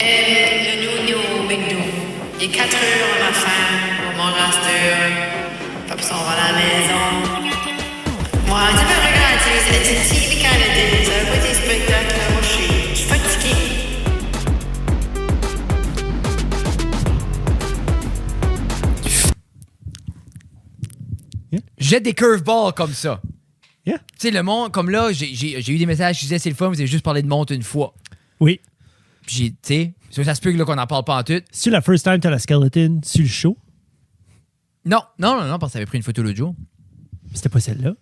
Le nounou au McDo. Il est 4 heures, ma femme. On mange à cette heure. Puis on va à la maison. Moi, tu peux regarder, c'est une TV kind of day. Ça n'a pas été spectaculaire. Moi, je suis fatiguée. Jette des curveballs comme ça. Yeah. Tu sais, le monde, comme là, j'ai eu des messages qui disaient c'est le fun, vous avez juste parlé de monte une fois. Oui. Puis, tu sais, ça se peut que là, qu'on n'en parle pas en tout. C'est la first time que t'as la skeleton sur le show? Non, parce que t'avais pris une photo l'autre jour. C'était pas celle-là.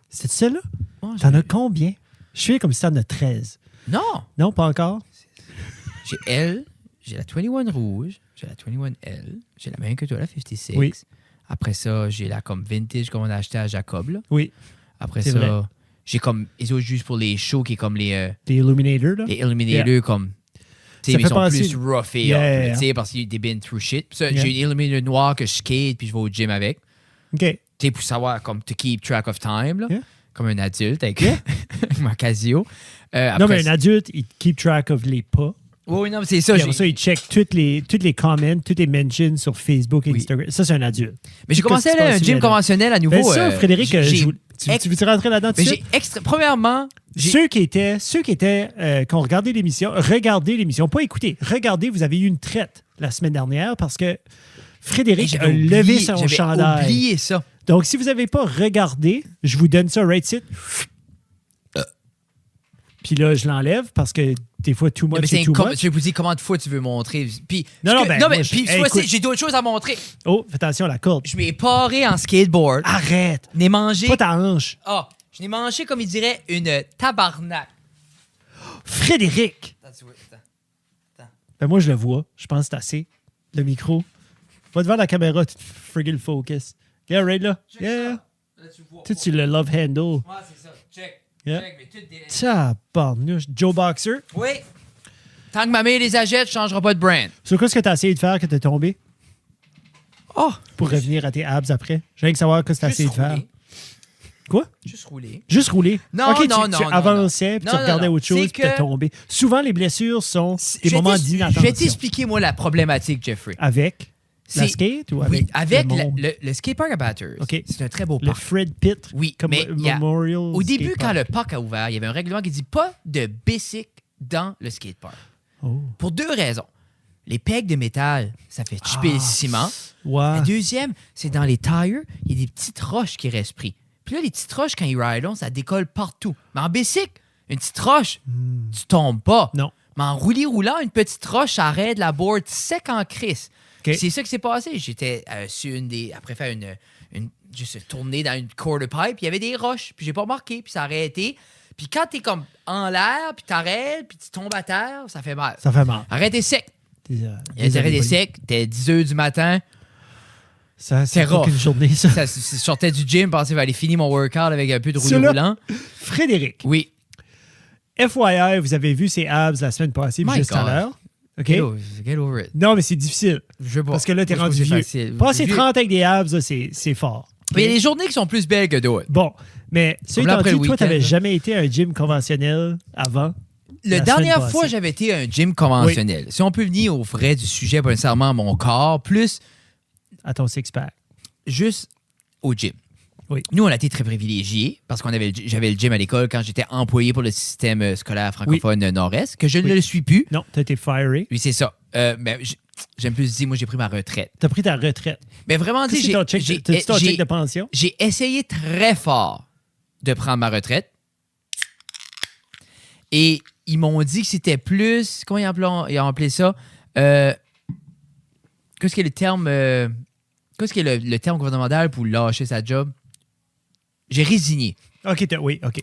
C'était celle-là? Oh, T'en as combien? Je suis comme si t'en as 13. Non! Non, pas encore? J'ai L, j'ai la 21 rouge, j'ai la 21L, j'ai la même que toi, la 56. Oui. Après ça, j'ai la comme vintage comme on a acheté à Jacob. Là. Oui. Après C'est ça, vrai. j'ai comme les autres juste pour les shows qui est comme les Les Illuminators, là? Illuminators Yeah. comme. Ça Tu sais, fait ils sont penser- plus rough et Yeah. up, tu sais, parce qu'ils they've been through shit. Puis ça, Yeah. j'ai une Illuminator noire que je skate puis je vais au gym avec. OK. Tu sais, pour savoir, comme, to keep track of time, là. Yeah. Comme un adulte avec, Yeah. avec ma Casio. Non, Après, mais un adulte, il keep track of les pas. oui, non, mais c'est ça. Puis après ça, il check toutes les comments, toutes les mentions sur Facebook et Oui. Instagram. Ça, c'est un adulte. Mais j'ai commencé à aller à un gym conventionnel à nouveau. Ben ça, Frédéric, j'ai- tu veux-tu rentrer là-dedans tout mais de j'ai suite? premièrement, Ceux qui étaient, qui ont regardé l'émission, regardez l'émission, pas écouté, regardez, vous avez eu une traite la semaine dernière parce que Frédéric a levé son j'avais chandail. oublié ça. Donc, si vous n'avez pas regardé, je vous donne ça right sit. Puis là, je l'enlève parce que des fois, too Mais much c'est c'est too comme, much. je vais vous dire comment de fois tu veux montrer. Puis, Non, non, ben, mais moi, puis, hey, cette fois-ci, écoute. j'ai d'autres choses à montrer. Oh, fais attention à la corde. Je m'ai paré en skateboard. Arrête! Je n'ai mangé. Pas ta hanche. Ah, je n'ai mangé, comme il dirait, une tabarnak. Frédéric! Attends, tu vois, attends. Ben moi, je le vois. Je pense que c'est assez. Le micro. Va devant la caméra, tu te friggin' focus. Yeah, right là. Check Yeah. ça. Là, tu vois. Tout sur le love handle. Ouais, c'est ça. Check. Yeah. Check, mais tout des... Tabarnouche. Joe Boxer. Oui. Tant que ma mère les achète, je ne changerai pas de brand. Sur quoi est-ce que tu as essayé de faire que tu es tombé Oh! pour revenir à tes abs après? J'ai rien que savoir ce que tu as essayé de faire. Quoi? Juste rouler. Juste rouler. Non, OK, non, tu non, non, avançais, puis non. tu Non, regardais non, autre chose, c'est puis tu es que- tombé. Souvent, les blessures sont des Je vais moments t'ex- d'inattention. Je vais t'expliquer, moi, la problématique, Jeffrey. Avec la C'est- skate ou Oui, avec, avec le monde? le skatepark à Bathurst. OK. C'est un très beau Le parc. Fred Pitt Oui, comme mais il y a- Memorial Au début, Skate quand Park. le parc a ouvert, il y avait un règlement qui dit pas de bicycle dans le skatepark. Oh. Pour deux raisons. Les pegs de métal, ça fait chipper le ciment. Ouais. La deuxième, c'est dans les tires, il y a des petites roches qui restent pris. Puis là, les petites roches, quand ils rident, ça décolle partout. Mais en bicycle, une petite roche, tu tombes pas. Non. Mais en roulis roulant, une petite roche arrête la board sec en crise. OK. C'est ça qui s'est passé. J'étais sur une des. Après faire une juste tourner dans une quarter pipe, puis il y avait des roches, puis j'ai pas remarqué, puis ça a arrêté. Puis quand t'es comme en l'air, puis t'arrêtes, puis tu tombes à terre, ça fait mal. Ça fait mal. Arrêtez sec. Des Arrêtez sec, t'es 10 h du matin. Ça, C'est c'est pas rough. qu'une journée, ça. Ça, je sortais du gym, pensais que j'allais finir mon workout avec un peu de roulis Cela- roulant. Frédéric, Oui. FYI, vous avez vu ses abs la semaine passée, My juste à God. l'heure. OK? Get over it. Non, mais c'est difficile. Je veux pas. Parce que là, t'es Moi, je rendu trouve que vieux. c'est facile. Passer Vieux. 30 avec des abs, là, c'est fort. Mais il y a des journées qui sont plus belles que d'autres. Bon, mais ça Comme là, étant après dit, le toi, t'avais week-end, jamais été à un gym conventionnel avant. La La dernière semaine fois, passée. j'avais été à un gym conventionnel. Si on peut venir au vrai du sujet, pas nécessairement à mon corps, plus À ton six-pack. juste au gym. Oui. Nous, on a été très privilégiés parce qu'on avait j'avais le gym à l'école quand j'étais employé pour le système scolaire francophone nord-est, que je ne Oui. le suis plus. Non, t'as été firé. Oui, c'est ça. Mais j'aime plus dire, moi, j'ai pris ma retraite. T'as pris ta retraite. Mais vraiment, tu sais, T'as-tu ton check de pension? j'ai essayé très fort de prendre ma retraite. Et ils m'ont dit que c'était plus... Comment ils ont appelé ça? Qu'est-ce qui est le terme... qu'est-ce qui est le terme gouvernemental pour lâcher sa job? J'ai résigné. OK, oui, OK.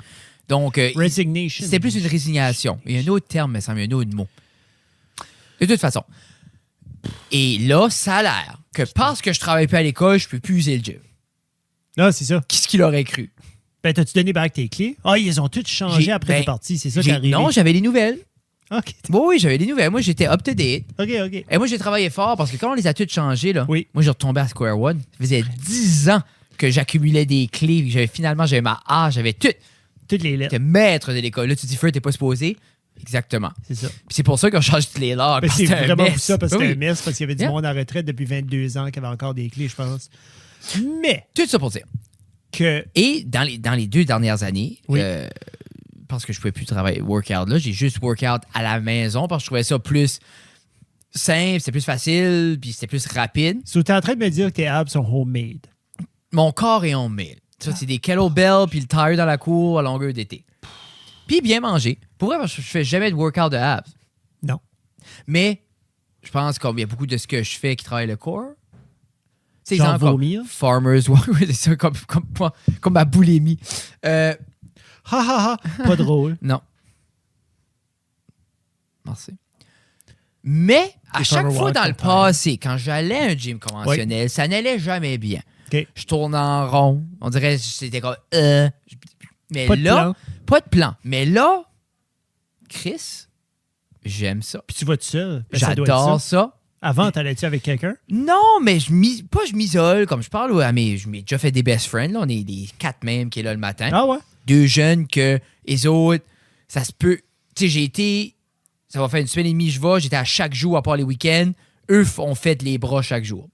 Donc, Resignation. c'était plus une résignation. Il y a un autre terme, mais ça me semble, un autre mot. De toute façon. Et là, ça a l'air que parce que je travaille plus à l'école, je peux plus user le gym. Là, c'est ça. Qu'est-ce qu'il aurait cru? Ben, t'as-tu donné back tes clés? Ah, ils ont toutes changé après t'es parti. C'est ça qui j'ai- est arrivé. Non, j'avais les nouvelles. OK. Oui, j'avais des nouvelles. Moi, j'étais up-to-date. OK, OK. Et moi, j'ai travaillé fort parce que quand on les a toutes changées, là, Oui. moi, j'ai retombé à Square One. Ça faisait 10 ans que j'accumulais des clés. J'avais ma A, j'avais tout. Toutes les lettres. J'étais maître de l'école. Là, tu dis, Feu, t'es pas supposé. Exactement. C'est ça. Puis c'est pour ça qu'on change toutes les logs. Ben, parce c'est que c'était un vraiment mess. ça, parce que Oui. c'était un mess, parce qu'il y avait du Yeah. monde en retraite depuis 22 ans qui avait encore des clés, je pense. Mais Tout ça pour dire. que... Et dans les 2 dernières années, Oui. parce que je pouvais plus travailler workout là, j'ai juste workout à la maison parce que je trouvais ça plus simple, c'était plus facile, puis c'était plus rapide. So, t'es en train de me dire que tes abs sont homemade. Mon corps est homemade. Ça, c'est des kettlebells puis le tire dans la cour à longueur d'été. Puis bien manger. Pour vrai, parce que je fais jamais de workout de abs. Non. Mais je pense qu'il y a beaucoup de ce que je fais qui travaille le corps. C'est Genre exemple comme vomir? Farmers Walk, oui, c'est ça, comme ma boulimie. Ha ha ha! Pas drôle. Non. Merci. Mais à Les chaque Farmer fois Walk dans le sont pareils. passé, quand j'allais à un gym conventionnel, ça n'allait jamais bien. OK. Je tourne en rond. On dirait que c'était comme... Mais Pas de là, plan. pas de plan. Mais là, Chris, j'aime ça. Puis tu vas tout seul. Ben, ça doit être J'adore ça. ça. Avant, t'allais-tu avec quelqu'un? Non, mais je m'isole. Comme je parle à mes... Je m'ai déjà fait des best friends. Là. On est les 4 mêmes qui est là le matin. Ah ouais? 2 jeunes que les autres, ça se peut... Tu sais, j'ai été... Ça va faire 1 semaine et demie, je vais. J'étais à chaque jour, à part les week-ends. Eux ont fait les bras chaque jour.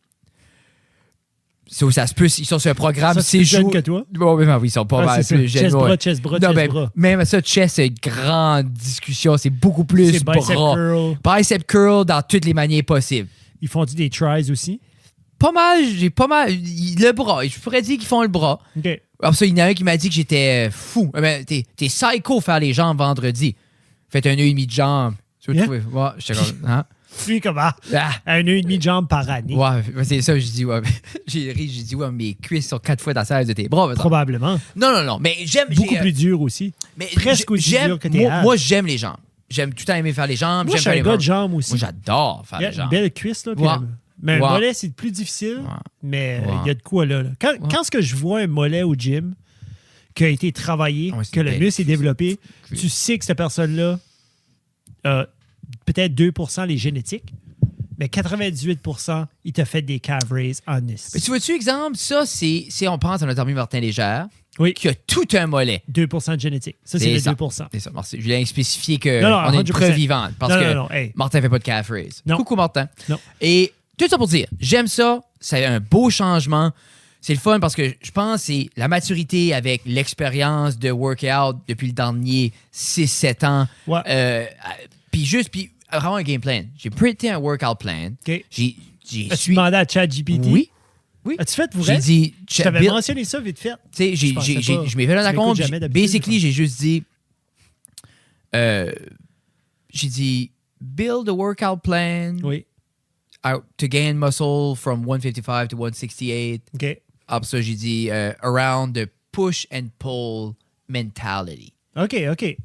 Ça se peut, ils sont sur un programme Ça, c'est plus jeune jours. que toi? Bon, oui, ils sont pas Ah, mal c'est plus ça. jeunes. Chest bras, Non, ben, bras. même ça, chest, c'est une grande discussion. C'est beaucoup plus C'est bicep bras. curl. Bicep curl dans toutes les manières possibles. Ils font des tries aussi? Pas mal, le bras. Je pourrais dire qu'ils font le bras. OK. Alors ça, il y en a un qui m'a dit que j'étais fou. T'es psycho faire les jambes vendredi. Faites 1 nœud et demi de jambes. Tu veux Yeah. trouver? Ouais, j'étais comme, hein? Lui, comment? Ah. 1 nœud et demi de jambe par année. Ouais, c'est ça, j'ai dit, ouais. J'ai ri, j'ai dit, ouais, mes cuisses sont 4 fois dans la size de tes bras. par exemple. Probablement. Non, mais j'aime... Beaucoup j'ai, plus dur aussi. mais presque aussi j'aime- dur que tes abs. moi, j'aime les jambes. J'aime tout le temps aimer faire les jambes. Moi, je j'aime suis faire un les gars de bras. jambes aussi. Moi, j'adore faire Il y a les une jambes. belle cuisse, là. Puis Ouais. mais un Ouais. mollet, c'est plus difficile. Ouais. Mais Ouais. il y a de quoi là. Quand ce que je vois un mollet au gym qui a été travaillé, Ouais, c'est que le belle muscle est cuisse. développé, Cuisse. tu sais que cette personne-là a peut-être 2% les génétiques, mais 98%, il t'a fait des calf raises en Mais esti. tu vois-tu, exemple, ça, c'est on pense à notre ami Martin Légère, Oui, qui a tout un mollet. 2% de génétique. Ça, c'est C'est le ça. 2%. C'est ça, merci. Je voulais spécifier qu'on Non, non, a une 100%. preuve vivante. Parce Non, que non, hey. Martin fait pas de calf raise. Non. Coucou Martin. Non. Et tout ça pour dire, j'aime ça. C'est un beau changement. C'est le fun parce que je pense que c'est la maturité avec l'expérience de workout depuis le dernier 6-7 ans. Ouais. Puis vraiment un game plan. J'ai printé un workout plan. OK. J'ai As-tu demandé à ChatGPT? Oui. Oui. As-tu fait pour J'ai vrai? dit... Je t'avais Bill- mentionné ça vite fait. Tu sais, Je pensais pas. je m'ai fait un Tu compte. m'écoutes jamais d'habitude, Basically, je j'ai juste dit. J'ai dit, build a workout plan Oui. to gain muscle from 155 to 168. OK. Après ça, j'ai dit, around the push and pull mentality. OK, OK.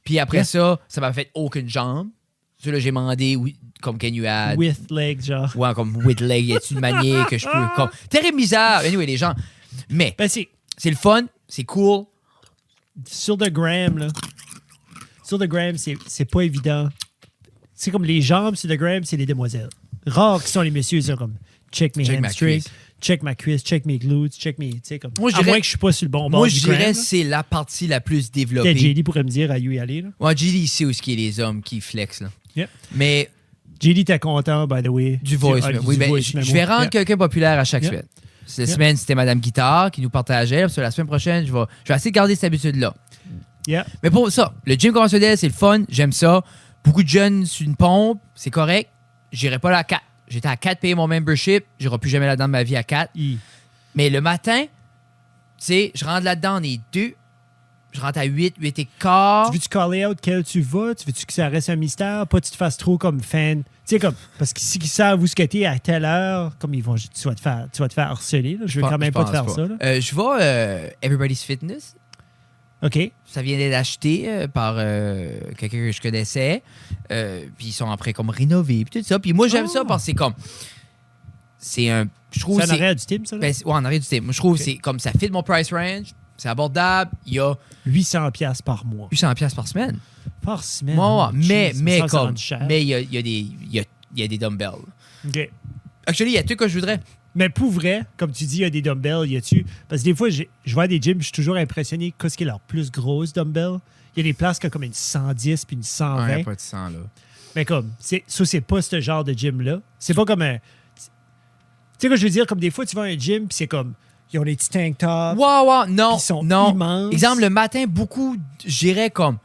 Puis après Yeah. ça m'a fait aucune jambe. Ça, là, j'ai demandé, oui, comme can you add? With legs, genre. Ouais, comme with leg, y a-t-il une manière que je peux. Comme, terrible misère. Anyway, les gens. Mais Ben, c'est c'est le fun, c'est cool. sur The Gram, là. Sur The Gram, c'est pas évident. C'est comme les jambes sur The Gram, c'est les demoiselles. Rares qui sont les messieurs, c'est comme check mes Check ma hamstrings, cuisse. check ma cuisse, check mes glutes, check mes. Tu sais, comme. Moi, je à dirais- moins que je suis pas sur le bon bord. Moi, du je gram, dirais là. que c'est la partie la plus Peut-être développée. JD pourrait me dire à you y aller, là. Ouais, JD, il sait où est-ce qu'il y a les hommes qui flexent, là. Yeah. Mais JD, t'es content, by the way. du voice, Ah, oui, du ben, voice je memo. vais rendre Yeah. quelqu'un populaire à chaque Yeah. semaine. Cette Yeah. semaine, c'était Madame Guitare qui nous partageait. Puis la semaine prochaine, je vais essayer de garder cette habitude-là. Yeah. Mais pour ça, le gym conventionnel, c'est le fun. J'aime ça. Beaucoup de jeunes sur une pompe, c'est correct. J'irai pas là à 4. J'étais à 4 payer mon membership. J'irai plus jamais là-dedans de ma vie à 4. Mais le matin, tu sais, je rentre là-dedans, on est 2. Je rentre à 8, 8 et quart. Tu veux-tu call out quel tu vas? Tu veux-tu que ça reste un mystère? Pas que tu te fasses trop comme fan. Tu sais, comme, parce qu'ici, ils savent où ce que t'es à telle heure, comme ils vont, tu vas te faire harceler. Là. Je veux quand même pas te faire ça. Là. Je vais Everybody's Fitness. OK. Ça vient d'être acheté par quelqu'un que je connaissais. Puis ils sont après comme rénovés. Puis tout ça. Puis moi, j'aime ça parce que c'est comme. C'est un. Je trouve C'est en c'est. arrière du team, ça? Là? Ben, ouais, en arrière du team. Moi, je trouve Ok. que c'est comme ça fit mon price range. C'est abordable. Il y a 800$ par mois. 800$ par semaine. Par semaine. Ouais, mais ça comme. rend cher. Mais il y a des dumbbells. OK. Actually, il y a tout que je voudrais. Mais pour vrai, comme tu dis, il y a des dumbbells, y a-tu... Parce que des fois, je vois des gyms, je suis toujours impressionné qu'est-ce qui est leur plus grosse dumbbell. Il y a des places qui ont comme une 110 puis une 120. Ouais, pas de sang, là. Mais comme, c'est pas ce genre de gym-là. C'est pas comme un... Tu sais quoi je veux dire? Comme des fois, tu vas à un gym puis c'est comme... Ils ont les petits tank tops. Wow, non, Ils sont non. immenses. Exemple, le matin, beaucoup, j'irais comme...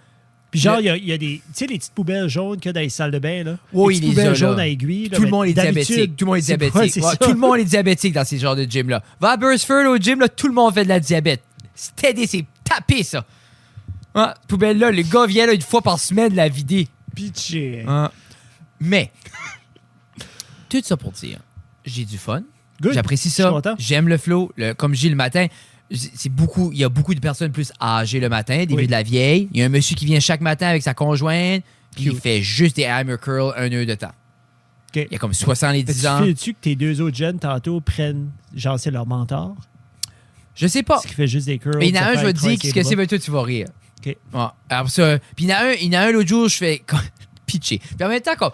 Puis genre, il y a des... Tu sais, les petites poubelles jaunes qu'il y a dans les salles de bain, là? Oui, les il petites les a, poubelles jaunes là. à aiguille. Tout le monde est diabétique. Tout le monde est c'est diabétique. c'est Ouais, ça. tout le monde est diabétique dans ces genres de gym-là. Va à Burstford au gym, là, tout le monde fait de la diabète. C'est aidé, c'est tapé, ça. Hein, poubelle-là, le gars vient là, une fois par semaine la vider. Pitché. Hein. Mais, tout ça pour dire, j'ai du fun. Good. J'apprécie Je suis ça. content. J'aime le flow. Comme je dis le matin, il y a beaucoup de personnes plus âgées le matin, des Oui. vieux de la vieille. Il y a un monsieur qui vient chaque matin avec sa conjointe, puis il Cute. fait juste des hammer curls 1 heure de temps. OK. Il y a comme 70 ans. Fais-tu que tes deux autres jeunes, tantôt, prennent, genre, c'est leur mentor? Je sais pas. Ce qui fait juste des curls. Mais il y en a ça un, fait je vais te écraser dire, qu'est-ce que les c'est, bras. ben toi, tu vas rire. OK. Ouais. Alors ça, puis il y en a un l'autre jour, je fais pitché. Puis en même temps, comme,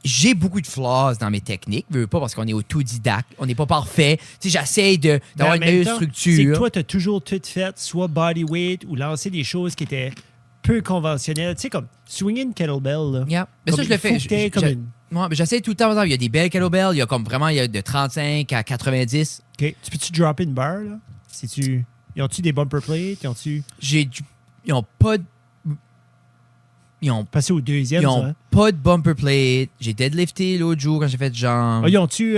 j'ai beaucoup de flaws dans mes techniques, veux pas parce qu'on est autodidacte, on n'est pas parfait. Tu sais, j'essaie Mais d'avoir en une même meilleure temps, structure. C'est que toi, tu as toujours tout fait, soit bodyweight ou lancer des choses qui étaient peu conventionnelles. Tu sais, comme swing une kettlebell. Là. Yeah. Mais Comme ça, je le il faut fais. que t'aies comme une- Ouais, mais j'essaie tout le temps. Par exemple, il y a des belles kettlebells, il y a comme vraiment il y a de 35 à 90. OK. Tu peux-tu drop une barre, là? Ils ont-tu des bumper plates? Ils ont-tu Ils ont pas de. Ils ont, passé au deuxième, ils ça, ont hein? pas de bumper plate. J'ai deadlifté l'autre jour quand j'ai fait jambes. Ah, ils ont-tu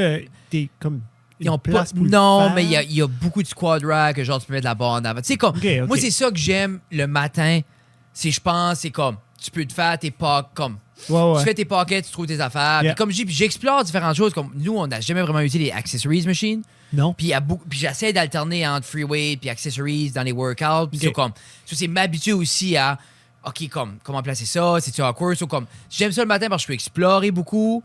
des, comme, Ils ont une pas. place pour le Non, faire? mais il y a beaucoup de squad rack, genre tu peux mettre de la barre en avant. Tu sais, comme. OK, OK. Moi, c'est ça que j'aime le matin. Je pense, c'est comme. Tu peux te faire tes pockets comme. Ouais, ouais. Tu fais tes pockets, tu trouves tes affaires. Yeah. Puis comme je dis, puis j'explore différentes choses. Comme nous, on n'a jamais vraiment utilisé les accessories machines. Non. Puis, puis j'essaie d'alterner entre free weight puis accessories dans les workouts. Puis Ok. c'est m'habituer aussi à, OK, comment placer ça? C'est-tu awkward? Comme, j'aime ça le matin parce que je peux explorer beaucoup.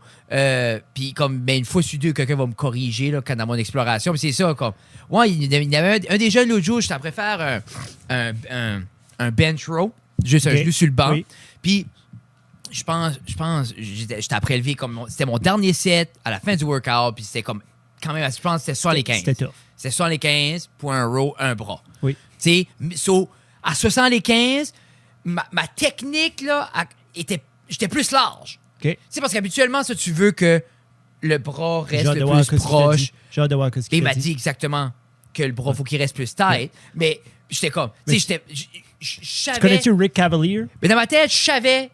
Puis comme, ben, une fois sur deux, quelqu'un va me corriger là, dans mon exploration. Puis c'est ça, comme, ouais, il y avait un des jeunes l'autre jour, j'étais après faire un bench row, juste un Ok. genou sur le banc. Oui. Puis, je pense, j'étais à prélever comme c'était mon dernier set à la fin du workout, puis c'était comme, quand même, je pense que c'était 75. C'était tough. C'était 75 pour un row, un bras. Oui. Tu sais, à 75, ma technique, là, j'étais plus large. OK. C'est parce qu'habituellement, ça, tu veux que le bras J'ai reste hâte de le voir plus ce qu'il t'a proche. dit. J'ai hâte de voir ce Et qu'il il t'a m'a dit exactement que le bras, faut qu'il reste plus tight. Ouais. Mais j'étais comme, Mais tu sais, je savais. Connais-tu Rick Cavalier? Mais dans ma tête, je savais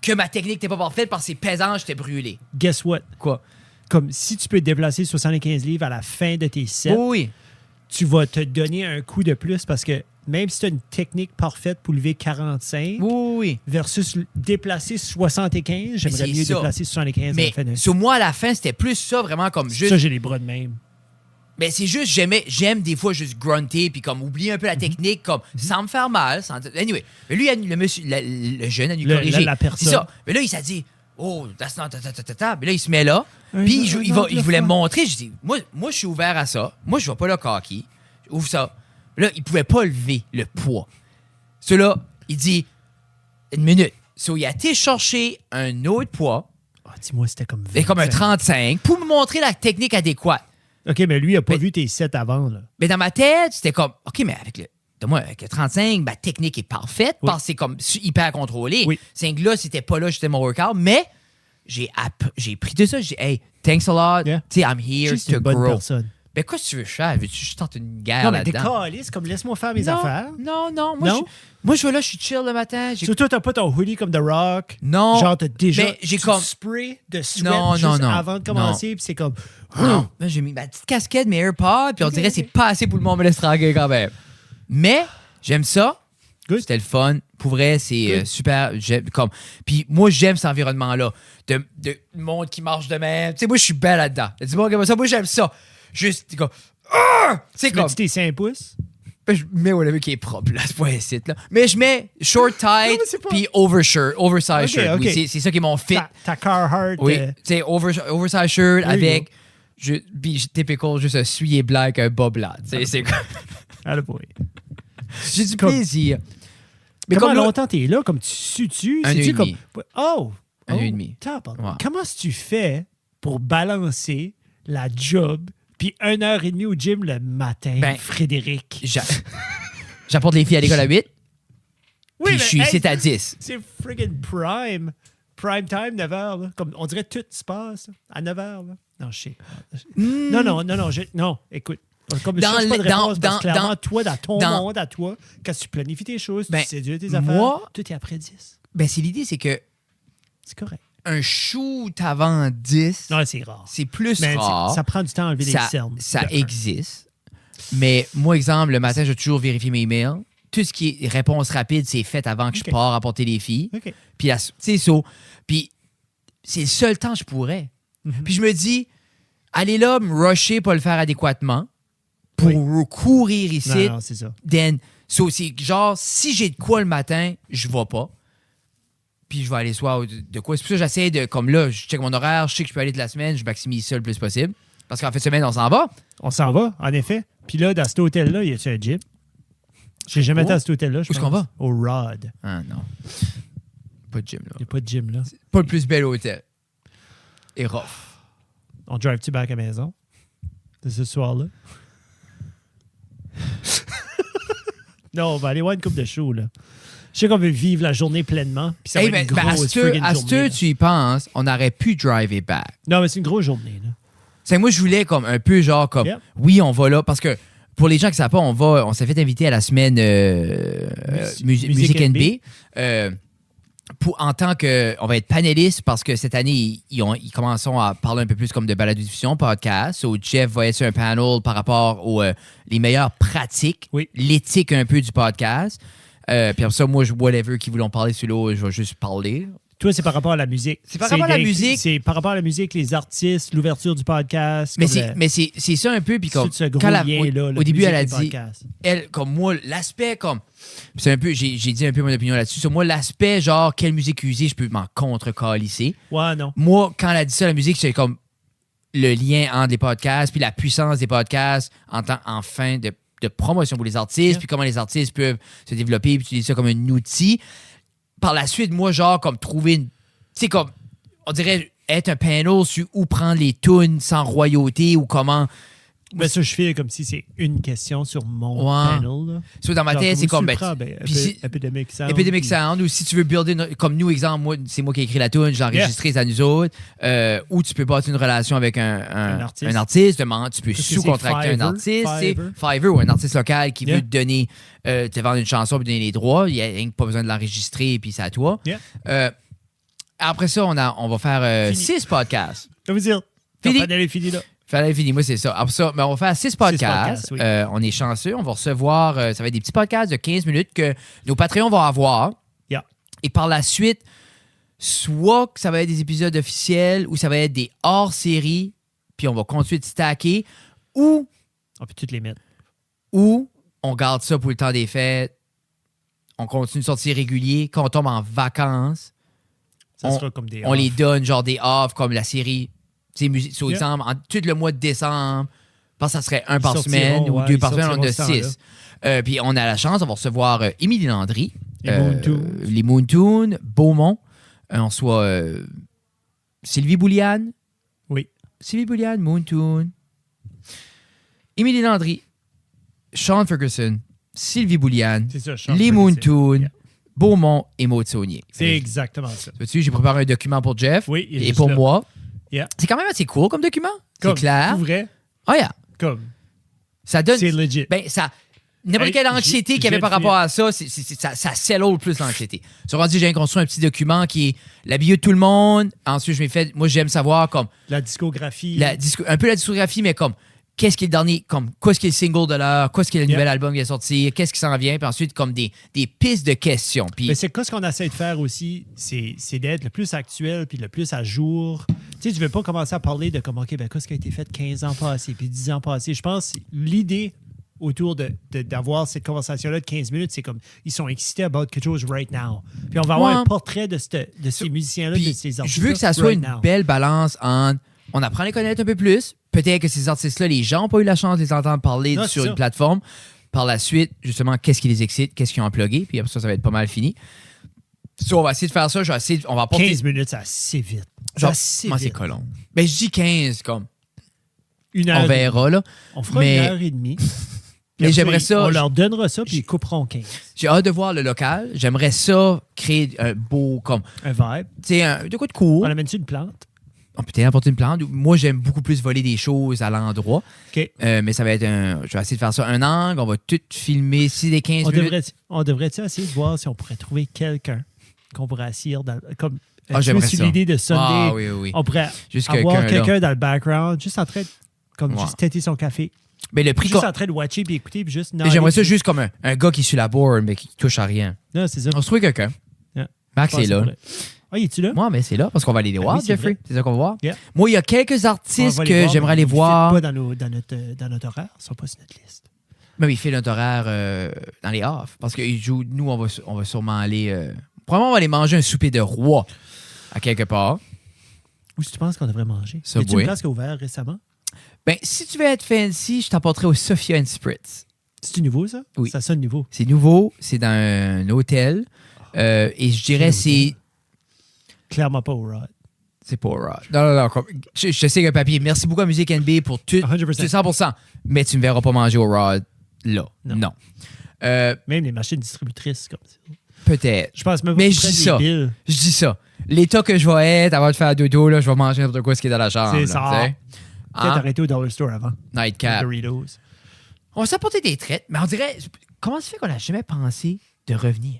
que ma technique n'était pas parfaite parce que c'est pesant, j'étais brûlé. Guess what? Quoi? Comme si tu peux déplacer 75 livres à la fin de tes sets, Oui. tu vas te donner un coup de plus parce que même si tu as une technique parfaite pour lever 45 Oui. versus déplacer 75, j'aimerais c'est mieux ça. déplacer 75 à la Mais fin d'un set. sur moi, à la fin, c'était plus ça, vraiment comme juste. Ça, j'ai les bras de même. Mais c'est juste, j'aime des fois juste grunter puis comme oublier un peu la technique, comme sans me faire mal. Anyway, mais lui, le monsieur, le jeune a dû Le- corriger. la personne. C'est ça. Mais là, il s'est dit, oh, that's not, ta. Mais là, il se met là. Un Puis autre, il le voulait fun. me montrer. Je dis, moi, je suis ouvert à ça. Moi, je vais pas le cocky. Ouvre ça. Là, il pouvait pas lever le poids. Celui-là, il dit, une minute. So, il a été chercher un autre poids, Ah, dis-moi, c'était comme et comme un 25. 35, pour me montrer la technique adéquate. OK, mais lui, il n'a pas Mais- vu tes sets avant. Là. Mais dans ma tête, c'était comme, OK, mais avec le 35, ma technique est parfaite Oui. parce que c'est comme hyper contrôlé. Oui. C'est que là, c'était pas là, j'étais mon workout, mais j'ai pris tout ça. J'ai dit, hey, thanks a lot. Yeah. Tu sais, I'm here C'est to une bonne grow. personne. Mais quoi, tu veux faire? Veux-tu que je tente une guerre Non, mais t'es là-dedans? caliste, comme laisse-moi faire mes non, affaires. non. Non? Moi, je vais là, je suis chill le matin. Surtout, t'as pas ton hoodie comme The Rock. Non. Genre, t'as déjà Mais j'ai du comme- spray de sweat Non, juste non. avant de commencer, puis c'est comme... Non. Là, j'ai mis ma petite casquette, mes AirPods, puis on Ok, dirait que ok. c'est pas assez pour le monde me laisse tranquille quand même. Mais j'aime ça. Good. C'était le fun. Pour vrai, c'est Good. super. Puis moi, j'aime cet environnement-là. De monde qui marche de même. Tu sais, moi, je suis belle là-dedans. Dis-moi comme ça. Moi, j'aime ça. Juste, t'es comme. Ah! Tu sais, Tu comme. mets-tu tes 5 pouces? Ben, je mets whatever qui est propre, là. C'est pas un site, là. Mais je mets short tight, mais c'est pas- puis oversize Ok, shirt. Oui, ok. c'est ça qui est mon fit. Ta Carhartt. Oui, tu sais, oversize shirt There you avec, typical, juste un soulier blanc avec un bas blanc. Tu sais, c'est comme. Ah, le boy. J'ai du Comme- plaisir. Mais Comment comme là, longtemps t'es là? Comme tu sues-tu? Un an et C'est-tu demi. comme... Oh! Un an et demi. Tabarnak. Ouais. Comment est-ce que tu fais pour balancer la job puis 1h30 au gym le matin, Ben, Frédéric? j'apporte les filles à l'école à 8, Oui, puis mais je suis hey, ici à 10. c'est friggin' prime. Prime time, 9h. Là. Comme on dirait tout se passe là, à 9h. Là. Non, je sais. Non, écoute. Comme je Dans cherche pas de le- dans- réponse, parce que dans- clairement, toi, dans ton dans- monde, à toi, quand tu planifies tes choses, Ben, tu séduis tes affaires, moi- tout est après 10. Ben, c'est l'idée, c'est que C'est correct. un shoot avant 10, Non, c'est rare. c'est plus Mais rare. ça prend du temps à enlever les cernes. Ça de un. existe. Mais moi, exemple, le matin, je vais toujours vérifier mes emails. Tout ce qui est réponse rapide, c'est fait avant que OK. je pars apporter les filles. OK. Puis, c'est ça. Puis, c'est le seul temps que je pourrais. Mhm. Puis, je me dis, allez là, me rusher, pas le faire adéquatement pour courir ici. Non, c'est ça. Then, so, c'est genre, si j'ai de quoi le matin, je vais pas. Puis je vais aller le soir de quoi. C'est pour ça que j'essaie de, comme là, je check mon horaire, je sais que je peux aller de la semaine, je maximise ça le plus possible. Parce qu'en fin de semaine, on s'en va. On s'en va, en effet. Puis là, dans cet hôtel-là, y a-tu un gym? J'ai jamais été à cet hôtel-là. Où est-ce qu'on va? Au Rod. Ah non. Pas de gym, là. Il n'y a pas de gym, là. Pas le plus bel hôtel. Et rough. On drive-tu back à la maison? De ce soir-là? Non, on va aller voir une coupe de show, là. Je sais qu'on veut vivre la journée pleinement. Puis ça Hey, va être une à grosse ce friggin' à journée. Là. tu y penses, on aurait pu driver back. Non, mais c'est une grosse journée, là. C'est que moi, je voulais comme un peu genre comme, Yep. oui, on va là, parce que pour les gens qui ne savent pas, on s'est fait inviter à la semaine Musique NB. En tant que, on va être panéliste parce que cette année, ils commenceront à parler un peu plus comme de balado-diffusion, podcast. So, Jeff va être sur un panel par rapport aux les meilleures pratiques, Oui. l'éthique un peu du podcast. Puis après ça, moi, whatever qui voulont parler sur l'eau, je vais juste parler. Toi, c'est par rapport à la musique. C'est par rapport à la musique. C'est par rapport à la musique, les artistes, l'ouverture du podcast. Mais comme c'est ça un peu. Puis comme, ce gros quand lien-là, au début, elle a dit, podcast. elle, comme moi, l'aspect comme. C'est un peu, j'ai dit un peu mon opinion là-dessus. Sur moi, l'aspect genre, quelle musique user, je peux m'en contre-calisser. Ouais, non. Moi, quand elle a dit ça, la musique, c'est comme le lien entre les podcasts, puis la puissance des podcasts en fin de promotion pour les artistes, Yeah. puis comment les artistes peuvent se développer, puis utiliser ça comme un outil. Par la suite, moi, genre, comme trouver une. Tu sais, comme, on dirait être un panel sur où prendre les tunes sans royauté ou comment. Ben, ça, je fais comme si c'est une question sur mon Ouais. panel. Là. So, dans ma Genre, tête, c'est où comme. tu le Ben, prends? Ben, puis si- Epidemic Sound. Epidemic puis- Sound, ou si tu veux builder, comme nous, exemple, moi, c'est moi qui ai écrit la tune, j'ai enregistré, c'est à nous autres, ou tu peux bâtir une relation avec un artiste, tu peux Qu'est-ce que sous-contracter c'est, un artiste, c'est Fiverr? Fiverr ou un artiste local qui Yeah. veut te donner, te vendre une chanson et donner les droits, il n'y a rien que pas besoin de l'enregistrer, puis c'est à toi. Yeah. Après ça, on va faire Fini. 6 podcasts. Ça veut dire, Fini. ton panel est fini là. Fallait fini, moi c'est ça. Après ça, on va faire 6 podcasts. podcasts, oui. On est chanceux, on va recevoir, ça va être des petits podcasts de 15 minutes que nos Patreons vont avoir. Yeah. Et par la suite, soit que ça va être des épisodes officiels ou ça va être des hors-séries, puis on va continuer de stacker, ou On peut toutes les mettre. on garde ça pour le temps des fêtes, on continue de sortir régulier. Quand on tombe en vacances, Ça sera comme des. on les donne genre des off comme la série, tu sais, musique, sur Yeah. exemple, tout le mois de décembre, je pense que ça serait un par sortiront, semaine ou ouais, 2 ils par semaine, on en a sortiront ce 6. Puis on a la chance, on va recevoir Émilie Landry, Les Moontoons. les Moontoons, Beaumont, on reçoit Sylvie Bouliane, Oui. Sylvie Bouliane, Moontoon, Émilie Landry, Sean Ferguson, Sylvie Bouliane, C'est ça, je change les pas Moontoons, Yeah. Beaumont et Maud Saunier. C'est exactement ça. Vois-tu, j'ai préparé un document pour Jeff Oui, il est et juste pour là. moi. Yeah. C'est quand même assez cool comme document. C'est Comme, clair. pour vrai, Ah, yeah. comme. Ça donne. C'est legit. Ben, ça. N'importe Hey, quelle anxiété j'ai- qu'il y avait j'ai par le rapport à ça, ça settle plus l'anxiété. Sur rendu, j'ai construit un petit document qui est la bio de tout le monde. Ensuite, je m'ai fait. Moi, j'aime savoir comme. La discographie. Un peu la discographie, mais comme. Qu'est-ce qui est le dernier, comme, qu'est-ce qui est le single de l'heure, qu'est-ce qui est le Yeah. nouvel album qui est sorti, qu'est-ce qui s'en vient, puis ensuite, comme des pistes de questions. Puis, Mais c'est quoi ce qu'on essaie de faire aussi, c'est d'être le plus actuel puis le plus à jour. Tu sais, tu veux pas commencer à parler de comme, OK, ben, qu'est-ce qui a été fait 15 ans passés puis 10 ans passés. Je pense que l'idée autour d'avoir cette conversation-là de 15 minutes, c'est comme, ils sont excités about quelque chose right now. Puis on va avoir Ouais. un portrait de ces musiciens-là, puis de ces artistes. je veux que ça soit right une now. belle balance entre. On apprend à les connaître un peu plus. Peut-être que ces artistes-là, les gens n'ont pas eu la chance de les entendre parler Non, sur c'est une ça. plateforme. par la suite, justement, qu'est-ce qui les excite, qu'est-ce qu'ils ont plugué, puis après ça va être pas mal fini. So, on va essayer de faire ça. On va apporter... 15 minutes, c'est assez vite. Genre, assez moi, c'est vite. colon. Ben, je dis 15, comme. Une heure. On verra, là. On fera Mais- 1h30. Mais Puis j'aimerais après, ça- On leur donnera ça, puis ils couperont 15. J'ai hâte de voir le local. J'aimerais ça créer un beau, comme, Un vibe. tu sais, de quoi de cool. On amène-tu une plante? On peut peut-être apporter une plante. Moi, j'aime beaucoup plus voler des choses à l'endroit. OK. Mais ça va être un... Je vais essayer de faire ça un angle. On va tout filmer. Si des 15 minutes... On devrait-tu essayer de voir si on pourrait trouver quelqu'un qu'on pourrait assurer dans comme Ah, j'aimerais sur ça. l'idée de Sunday. Ah oui, oui, oui. On pourrait Juste avoir quelqu'un, là. quelqu'un dans le background, juste en train de comme Ouais. juste têter son café. Mais le prix... Juste en train de watcher puis écouter puis juste Mais j'aimerais ça noder. juste comme un gars qui est sur la board, mais qui touche à rien. Non, c'est ça. On se trouve quelqu'un. Yeah. Max Je pense est là. que ça pourrait. Ah, il est-tu là? Moi, mais c'est là, parce qu'on va aller les voir, oui, c'est Jeffrey. vrai. C'est ça qu'on va voir. Yeah. Moi, il y a quelques On artistes va les que voir, j'aimerais mais aller ils voir. fitent pas dans notre horaire. Ils sont pas sur notre liste. Mais il fait notre horaire dans les off. Parce qu'ils jouent... Nous, on va sûrement aller... Probablement, on va aller manger un souper de roi à quelque part. Où est-ce que tu penses qu'on devrait manger? Subway. Y a-t-il une place qui a ouvert récemment? Ben, si tu veux être fancy, je t'apporterai au Sophia and Spritz. C'est-tu nouveau, ça? Oui. Ça sonne nouveau. C'est nouveau, c'est dans un hôtel. Et je dirais Quel c'est... Clairement pas au Rod. C'est pas Rod. Non. Je sais que papier. Merci beaucoup à Musique NB pour tout. 100%. C'est 100%. Mais tu ne me verras pas manger au Rod là. Non. Même les machines distributrices comme ça. Peut-être. Je pense même pas Mais qu'ils je dis prennent ça. des billes. Je dis ça. L'état que je vais être avant de faire dodo, là, je vais manger n'importe quoi ce qui est dans la chambre. C'est là, ça. tu sais. Peut-être Hein? arrêter au Dollar Store avant. Nightcap. Doritos. On s'est apporté des traites, mais on dirait... Comment ça fait qu'on n'a jamais pensé de revenir?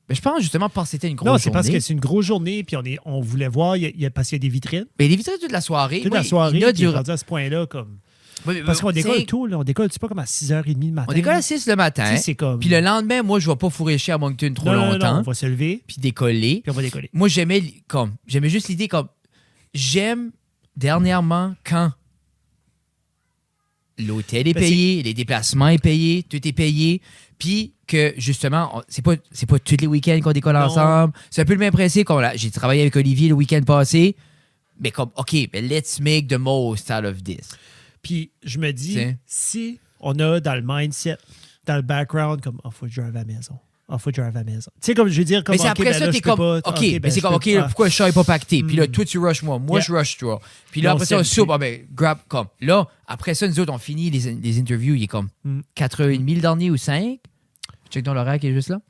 Ben, je pense justement parce que c'était une grosse Non, journée. c'est parce que c'est une grosse journée, puis on voulait voir, parce qu'il y a des vitrines. Mais les vitrines toute la soirée. Toute moi, la soirée, il y en a puis du... rendu à ce point-là, comme... Oui, Parce qu'on décolle t'sais, tôt, là. On décolle, tu sais pas, comme à 6h30 le matin. On décolle à 6 le matin. Tu sais, c'est comme... Puis le lendemain, moi, je vais pas fourrer chier à Moncton trop Non, longtemps. on va se lever, Puis décoller. puis on va décoller. Moi, j'aimais juste l'idée comme... J'aime, dernièrement, quand l'hôtel est Ben, payé, les déplacements est payé, tout est payé, puis que, justement, c'est pas tous les week-ends qu'on décolle Non. ensemble. C'est un peu le même principe. J'ai travaillé avec Olivier le week-end passé, mais comme, OK, mais let's make the most out of this. Puis je me dis, T'sais. si on a dans le mindset, dans le background, comme « Ah, faut que je drive à la maison. Ah, faut que je drive à la maison. » Tu sais, comme je veux dire, comme Mais c'est OK, après ben ça, là, t'es je peux comme, pas. OK, ben, mais c'est je comme, peux OK, là, pas. pourquoi le chat n'est pas pacté? Puis là, toi, tu rushes moi. Moi, Yeah. je rush toi. Puis là, Non, après ça, on c'est- soupe. Ah, ben, grab, comme. Là, après ça, nous autres, on finit les interviews. Il est comme 4h30 le dernier ou 5. Check dans l'horaire qui est juste là.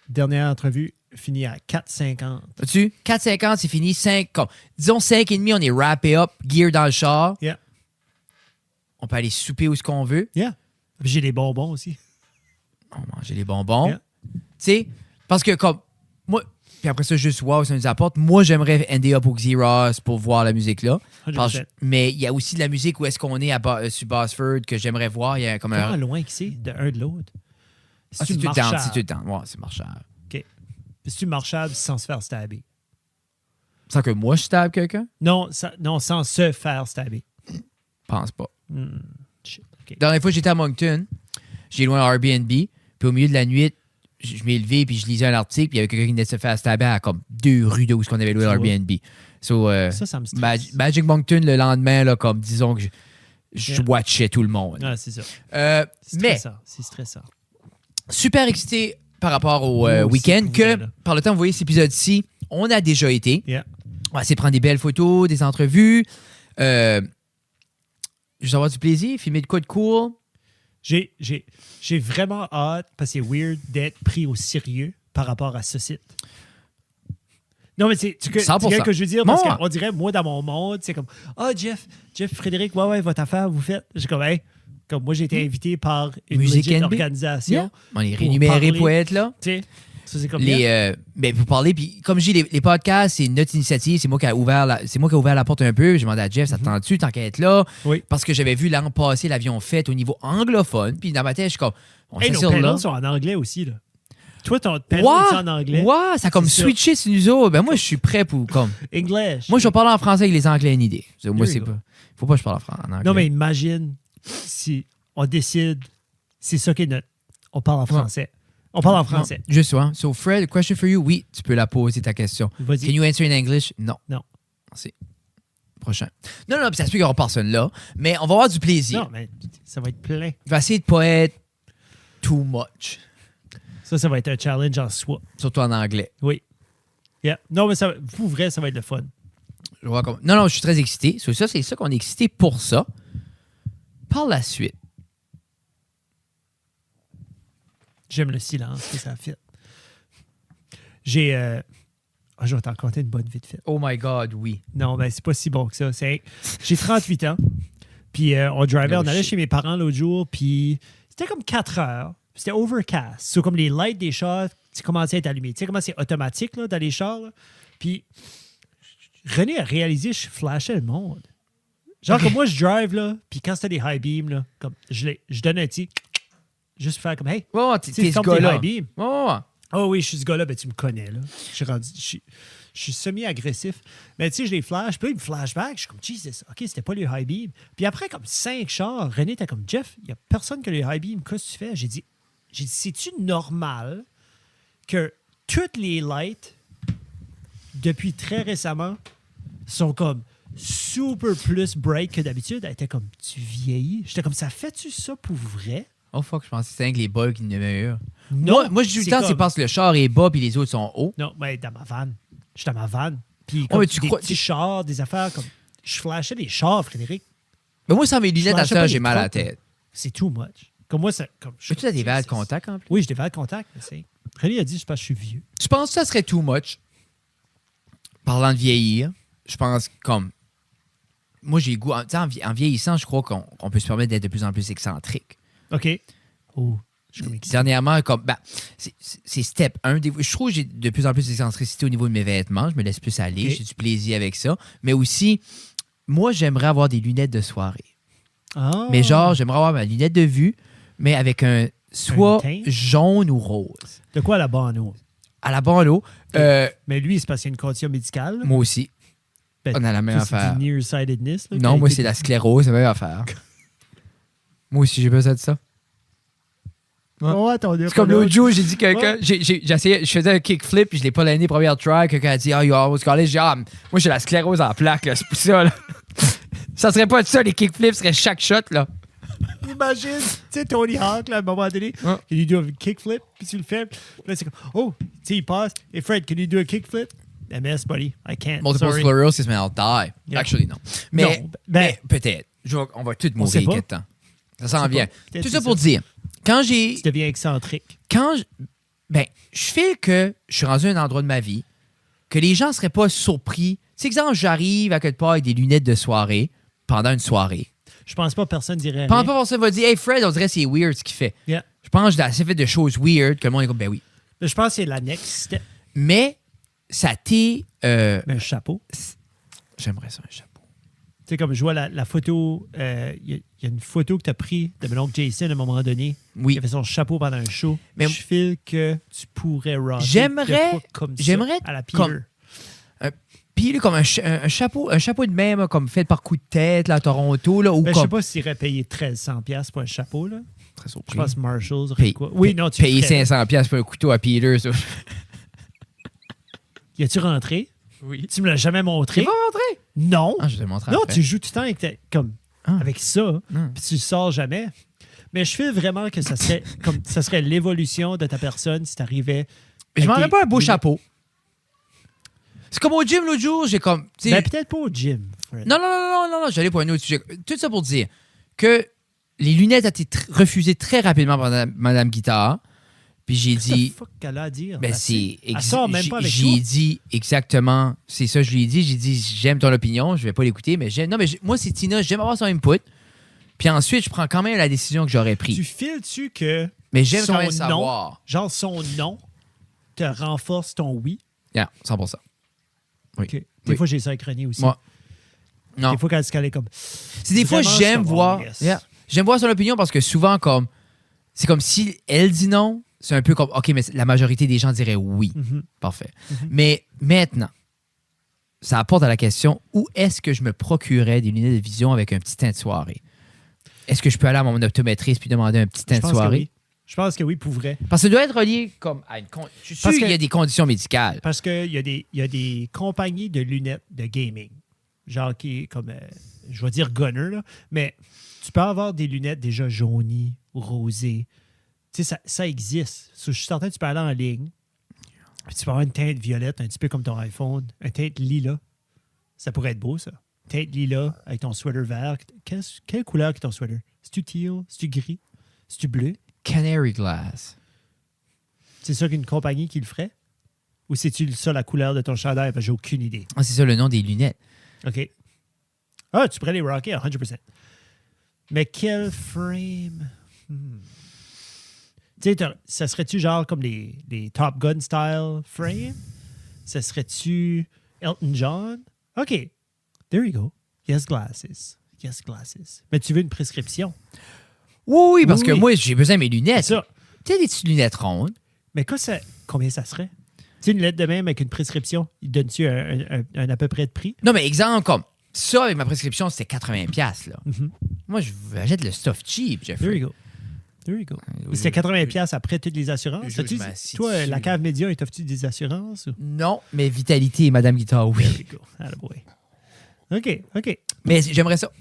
Dernière entrevue finie à 4h50. As-tu? 4h50, c'est fini. 5, comme. Disons 5h30, on est wrappé up, gear dans le char. Yeah. On peut aller souper où ce qu'on veut. Yeah. Puis j'ai des bonbons aussi. On va manger les bonbons. Yeah. Tu sais, parce que comme. Moi. Puis après ça, juste wow, ça nous apporte. Moi, j'aimerais ender up au Xeros pour voir la musique là. 100%. Mais il y a aussi de la musique où est-ce qu'on est sur Bossford que j'aimerais voir. Il y a comme Comment un. loin que c'est de un de l'autre? Ah, c'est tout le temps. C'est tout le temps. Ouais, c'est marchable. OK. C'est-tu marchable sans se faire stabber? Sans que moi, je stab quelqu'un? Non, sans se faire stabber. Pense pas. Shit. OK. La dernière fois, j'étais à Moncton. J'ai loué un Airbnb. Puis au milieu de la nuit, je m'ai levé puis je lisais un article. Puis il y avait quelqu'un qui venait de se faire stabber à comme 2 rues de où on avait loué Tu vois. l'Airbnb. So, Ça me stresse. Magic Moncton, le lendemain, là, comme disons que je Yeah. watchais tout le monde. Ah, c'est ça. C'est Mais stressant. C'est stressant. super excité par rapport au Moi aussi, week-end pour que, vrai, là. par le temps, vous voyez cet épisode-ci, on a déjà été. Yeah. On va essayer de prendre des belles photos, des entrevues. Juste avoir du plaisir, filmer de quoi de cool. J'ai vraiment hâte, parce que c'est weird d'être pris au sérieux par rapport à ce site. Non, mais tu sais 100%. que je veux dire, parce Moi. qu'on dirait, moi, dans mon monde, c'est comme, ah, Jeff, Frédéric, ouais, votre affaire, vous faites. J'ai comme, hey, comme moi, j'ai été invité par une Musique legit NB. organisation. Yeah. On est Pour rémunérés parler. pour être là. Tu sais, ça, c'est comme bien. Mais vous parlez, puis comme je dis, les podcasts, c'est notre initiative. C'est moi qui ai ouvert la porte un peu. J'ai demandé à Jeff, ça te tente-tu, tant qu'à être là? Oui. Parce que j'avais vu l'an passé l'avion fait au niveau anglophone. Puis dans ma tête, je suis comme, on Hey, nos s'assure là. panels sont en anglais aussi, là. Toi, ton panel Ouais, est en anglais. ouais, ça a comme C'est ça. switché sur nous autres. Ben moi, je suis prêt pour comme. English. Moi, je vais parler en français avec les Anglais une idée. Moi, There c'est you go. pas. Faut pas que je parle en anglais. Non, mais imagine si on décide, c'est ça qui est notre. On parle en français. On parle en français. Non, juste ça. So, Fred, question for you. Oui, tu peux la poser ta question. Vas-y. Can you answer in English? Non. Non. C'est prochain. Non, puis ça se peut qu'il n'y aura personne là, mais on va avoir du plaisir. Non, mais ça va être plein. Je vais essayer de pas être too much, Ça va être un challenge en soi. surtout en anglais. Oui. Yeah. Non, mais pour vrai, ça va être le fun. Je vois comme... Non, je suis très excité. C'est ça qu'on est excité pour ça. Par la suite, J'aime le silence que ça fait. Je vais t'en compter une bonne vite fait. oh my God, oui. Non, ben c'est pas si bon que ça. J'ai 38 ans. Puis on drivait, Oh, on allait shit. chez mes parents l'autre jour, puis c'était comme 4 heures. C'était overcast. C'est comme les lights des chars, tu commençais à être allumés. Tu sais comment c'est automatique là, dans les chars? Là? Puis René a réalisé que je flashais le monde. Genre comme moi, je drive, là, puis quand c'était des high beams, là, comme je donne un petit... Juste faire comme, hey, Oh, tu sais, t'es ce ferme tes gars-là. high beams. Oh, Oh oui, je suis ce gars-là, ben tu me connais, là. Je suis semi-agressif. Mais tu sais, je les flash, puis là, il me flashback. Je suis comme, Jesus, OK, c'était pas les high beam. Puis après, comme 5 chars, René était comme, Jeff, il n'y a personne que les high beam. Qu'est-ce que tu fais? J'ai dit, c'est-tu normal que toutes les lights, depuis très récemment, sont comme super plus bright que d'habitude? Elle était comme, tu vieillis. J'étais comme, ça fait-tu ça pour vrai? oh fuck, je pensais que c'était que les bugs qui ne meilleurs. Non, Moi je dis tout le temps, comme- c'est parce que le char est bas puis les autres sont hauts. Non, mais dans ma van. J'étais dans ma van. Puis Oh, comme mais tu des crois- petits chars, des affaires comme... Je flashais des chars, Frédéric. Mais moi, sans mes lunettes à flashais ça, pas j'ai les mal à la trucks, tête. C'est too much. Comme moi, ça... Comme, Mais tu as des verres de contact en plus. Oui, j'ai des verres de contact. Mais c'est... René a dit, c'est parce que je suis vieux. Tu penses que ça serait too much? Parlant de vieillir, je pense comme... Moi, j'ai le goût... En vieillissant, je crois qu'on peut se permettre d'être de plus en plus excentrique. OK. Oh, je suis comme excité. Dernièrement, comme... Ben, c'est step 1. Je trouve que j'ai de plus en plus d'excentricité au niveau de mes vêtements. Je me laisse plus aller. OK. J'ai du plaisir avec ça. Mais aussi, moi, j'aimerais avoir des lunettes de soirée. Ah. Mais genre, j'aimerais avoir ma lunette de vue, mais avec un soit teint? jaune ou rose. De quoi là-bas en haut? À la bonne eau, Mais lui, c'est parce qu'il y a une condition médicale. moi aussi. Ben, on a la même toi, c'est affaire. du nearsightedness. là, Non, qui a moi, été- c'est la sclérose, c'est la même affaire. Moi aussi, j'ai besoin de ça. Oh, attendez. C'est comme l'autre jour, j'ai dit quelqu'un, Ouais. j'ai essayé, je faisais un kickflip, puis je l'ai pas l'année première try. Quelqu'un a dit, ah, you almost got it. J'ai dit, ah, moi, j'ai la sclérose en plaques, là, c'est pour ça, là. Ça serait pas ça, les kickflips, seraient chaque shot, là. Imagine, tu sais, Tony Hawk, là, à un moment donné, Ouais. can you do a kickflip? Puis tu le fais. Puis là, c'est comme, oh, tu sais, il passe. Hey, Fred, can you do a kickflip? MS, buddy, I can't. Multiple Sorry. sclerosis, mais I'll die. Yeah. Actually, non. Mais, Non, ben- mais peut-être. On va tous On sait mourir pas. quelque temps. Ça s'en sait vient. pas. Peut-être Tout c'est ça pour ça. dire, quand j'ai... Tu deviens excentrique. Ben, je fais que je suis rendu à un endroit de ma vie que les gens seraient pas surpris. C'est exemple, j'arrive à quelque part avec des lunettes de soirée pendant une soirée. Je pense pas que personne dirait Pendant rien. pas personne va dire, hey Fred, on dirait que c'est weird ce qu'il fait. Yeah. Je pense que j'ai assez fait de choses weird que le monde est comme, ben oui. Mais je pense que c'est la next step. Mais ça t'est. Mais un chapeau. J'aimerais ça, un chapeau. Tu sais, comme je vois la photo, il y a une photo que tu as prise de mon oncle Jason à un moment donné. Oui. Il avait son chapeau pendant un show. Mais- je file que tu pourrais rocker J'aimerais- de quoi comme ça j'aimerais à la Peter. comme- Puis là, comme un chapeau de même, là, comme fait par coup de tête là, à Toronto, là, ou Ben, je sais comme. pas si tu irais payer 1300$ pour un chapeau. Là. Très Je surpris. pense Marshalls. Paye- quoi. Oui, non, tu Payer le ferais. 500$ pour un couteau à Peter, ça. Y a-tu rentré? Oui. Tu me l'as jamais Tu montré? vas rentrer? Non. Ah, je vais te le montrer Non, après. tu joues tout le temps avec, comme, Ah. avec ça, Ah. puis tu le sors jamais. Mais je fais vraiment que ça serait comme ça serait l'évolution de ta personne si t'arrivais. Je avec m'en tes- pas un beau chapeau. C'est comme au gym l'autre jour, j'ai comme. tu sais- Ben, peut-être pas au gym. Fred. Non, j'allais pour un autre sujet. Tout ça pour dire que les lunettes ont été refusées très rapidement par Madame Guitare. Puis j'ai Qu'est-ce que dit. fuck qu'elle a à dire? Ben, là-dessus? c'est Elle sort même pas avec J'ai toi. dit exactement. C'est ça, je lui ai dit. J'ai dit, j'aime ton opinion, je vais pas l'écouter, mais j'aime. Non, mais moi, c'est Tina, j'aime avoir son input. Puis ensuite, je prends quand même la décision que j'aurais prise. Tu files-tu que Mais j'aime son quand même nom, savoir. genre son nom, te renforce ton oui? Yeah, 100%. Oui. Ok. Des Oui. fois, j'ai ça avec René aussi. Moi. Non. Des fois, quand elle est comme. C'est des fois, Vraiment j'aime savoir, voir. yes. Yeah. J'aime voir son opinion parce que souvent, comme. C'est comme si elle dit non, c'est un peu comme. OK, mais la majorité des gens diraient oui. Mhm. Parfait. Mais maintenant, ça apporte à la question où est-ce que je me procurais des lunettes de vision avec un petit teint de soirée? Est-ce que je peux aller à mon optométriste puis demander un petit teint Je de pense que soirée? oui. Je pense que oui, pour vrai. Parce que ça doit être relié comme à une. Je suis sûr Parce qu'il y a que- des conditions médicales. Parce qu'il y a des compagnies de lunettes de gaming. genre qui est comme, je vais dire gunner, là, mais tu peux avoir des lunettes déjà jaunies ou rosées. Tu sais, ça existe. Je suis certain que tu peux aller en ligne, puis tu peux avoir une teinte violette, un petit peu comme ton iPhone, une teinte lilas. Ça pourrait être beau, ça. Teinte lilas avec ton sweater vert. Quelle couleur est ton sweater? C'est-tu teal? C'est-tu gris? C'est-tu bleu? Canary Glass. C'est ça qu'une compagnie qui le ferait? Ou c'est-tu ça la couleur de ton chandail? Parce que j'ai aucune idée. Ah, c'est ça le nom des lunettes. OK. Ah, tu pourrais les rocker à 100%. Mais quel frame? Tu sais, ça serait-tu genre comme les Top Gun style frame? Ça serait-tu Elton John? OK. There you go. Yes, glasses. Yes, glasses. Mais tu veux une prescription? Oui, parce que Oui. moi, j'ai besoin de mes lunettes. C'est ça. Tu sais, des petites lunettes rondes. Mais combien ça serait? Tu sais, une lettre de même avec une prescription, il donne-tu un à peu près de prix? Non, mais exemple, comme ça, avec ma prescription, c'était 80$. Là. Mhm. Moi, j'achète le stuff cheap, There Jeffrey. you go. There you go. C'était 80$ après toutes les assurances. je T'as-tu- m'assis Toi, dessus. la cave média, ils t'offrent-tu des assurances? Ou? Non, mais Vitalité et Madame Guitare, oui. There you go. Attaboy. OK. Mais j'aimerais ça.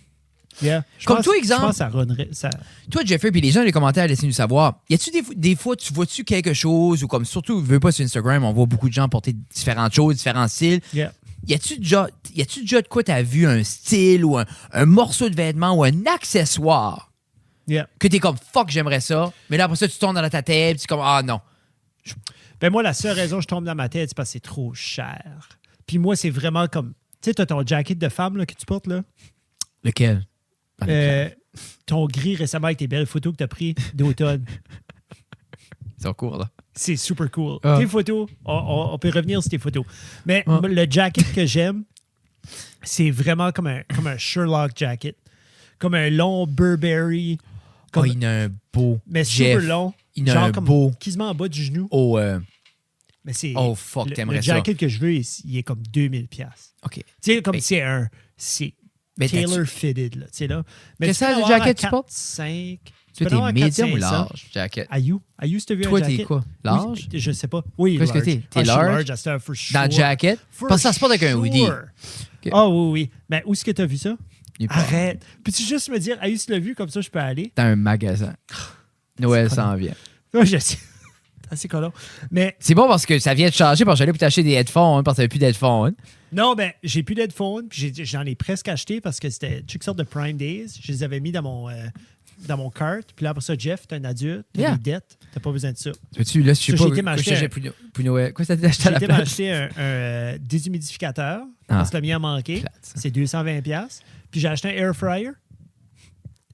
Yeah. Comme toi, exemple- Je pense que ça runnerait. Ça... Toi, Jeffrey, puis les gens dans les commentaires, laissez-nous savoir. Y a-tu des fois, tu vois-tu quelque chose, ou comme surtout, je veux pas sur Instagram, on voit beaucoup de gens porter différentes choses, différents styles. Yeah. Y a-tu déjà de quoi t'as vu un style ou un morceau de vêtement ou un accessoire Yeah. que t'es comme fuck, j'aimerais ça, mais là après ça, tu tournes dans ta tête, tu es comme ah non. Ben moi, la seule raison que je tombe dans ma tête, c'est parce que c'est trop cher. Puis moi, c'est vraiment comme... Tu sais, t'as ton jacket de femme là, que tu portes, là. Lequel? Ton gris récemment avec tes belles photos que t'as pris d'automne. C'est en cours, là. C'est super cool. Ah. Tes photos, on peut revenir sur tes photos. Mais Ah. le jacket que j'aime, c'est vraiment comme un Sherlock jacket. Comme un long Burberry. Comme, Oh, il y en a un beau. mais Jeff, super long. il y en a genre un comme beau. quasiment en bas du genou. Oh, Mais c'est... oh fuck, t'aimerais le ça. jacket que je veux, il est comme 2000$. OK. Tu sais, comme Mais- c'est Mais tailor-fitted, là, tu sais, là. Mais Qu'est-ce tu peux que le l'avoir jacket à tu portes? 4-5. Toi, t'es médium ou large, jacket? Ayou, t'as vu Toi, un t'es jacket? quoi? Large? Oui, je sais pas. Oui, Qu'est-ce que large. t'es? T'es Je suis large? à cette heure, for sure. Dans le jacket? For Parce que ça se porte avec un hoodie. sure. Ok. Ah oui. Mais où est-ce que t'as vu ça? Il est pas- Arrête. Peux-tu juste me dire, Ayou, tu l'as vu, comme ça, je peux aller? Dans un magasin. Noël s'en vient. Oui, je sais. C'est colon. Mais C'est bon parce que ça vient de changer parce que j'allais pour t'acheter des headphones parce que t'avais plus d'headphones. non, ben, j'ai plus d'headphones, puis j'en ai presque acheté parce que c'était toutes sortes de Prime Days. Je les avais mis dans mon cart. Puis là, après ça, Jeff, t'es un adulte, t'as Yeah. des dettes, t'as pas besoin de ça. Tu là, je sais Ça, pas. j'ai été Quoi m'acheter je t'achète pour Noël? Quoi ça t'as acheté à J'ai la été place? m'acheter un déshumidificateur Ah. parce que le mien a manqué. Plate, ça. C'est 220$. Puis j'ai acheté un air fryer.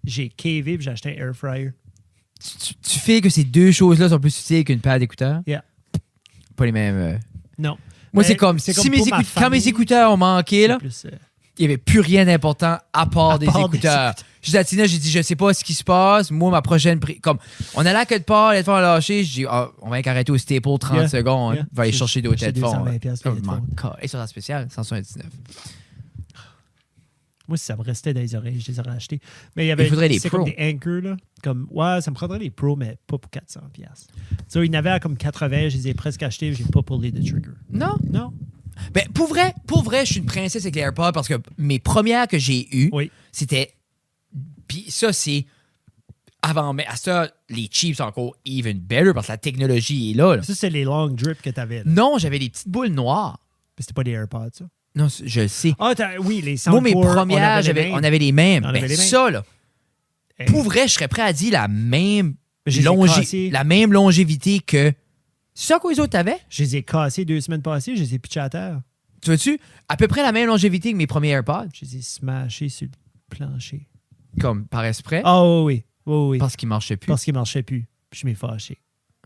J'ai cavé puis j'ai acheté un air fryer. Tu fais que ces deux choses-là sont plus utiles qu'une paire d'écouteurs? Yeah. Pas les mêmes. Non. Moi, Mais c'est comme, c'est si comme mes pour ma quand mes famille, écouteurs ont manqué, là, c'est plus, il n'y avait plus rien d'important à part des part des écouteurs. J'ai dit à Tina, j'ai dit, je sais pas ce qui se passe. Moi, ma prochaine. Comme, on allait à quelque part, les headphones ont lâché. J'ai dit, ah, on va arrêter au staple 30 Yeah. secondes. Yeah. On va aller J'ai- chercher d'autres j'ai headphones. 220$ piastres les headphones. Et sur la spéciale, 179. moi, si ça me restait dans les oreilles, je les aurais achetés. Mais il y avait. Il faudrait les c'est pros. comme des anchors, là. Comme, ouais, ça me prendrait les pros, mais pas pour 400$. So, il y en avait à comme 80$, je les ai presque achetés, j'ai pas pullé de trigger. Non? Non? Ben, pour vrai, je suis une princesse avec les AirPods parce que mes premières que j'ai eues, Oui. c'était. Puis ça, c'est. Avant, mais à ça, les cheap sont encore even better parce que la technologie est là. là. Ça, c'est les long drips que t'avais, là. Non, j'avais des petites boules noires. Mais c'était pas des AirPods, ça. Non, je le sais. Ah, oui, les Moi, mes Soundcore, premières, on avait les mêmes. On avait Ben, les mêmes. ça, là, Hey. pour vrai, je serais prêt à dire la même, Je les ai cassés. la même longévité que. C'est ça quoi les autres avaient? Je les ai cassés 2 semaines passées, je les ai pitchés à terre. Tu vois-tu? À peu près la même longévité que mes premiers AirPods, Je les ai smashés sur le plancher. comme par exprès, Ah oui. parce qu'ils marchaient plus. Parce qu'ils marchaient plus. Puis je m'ai fâché.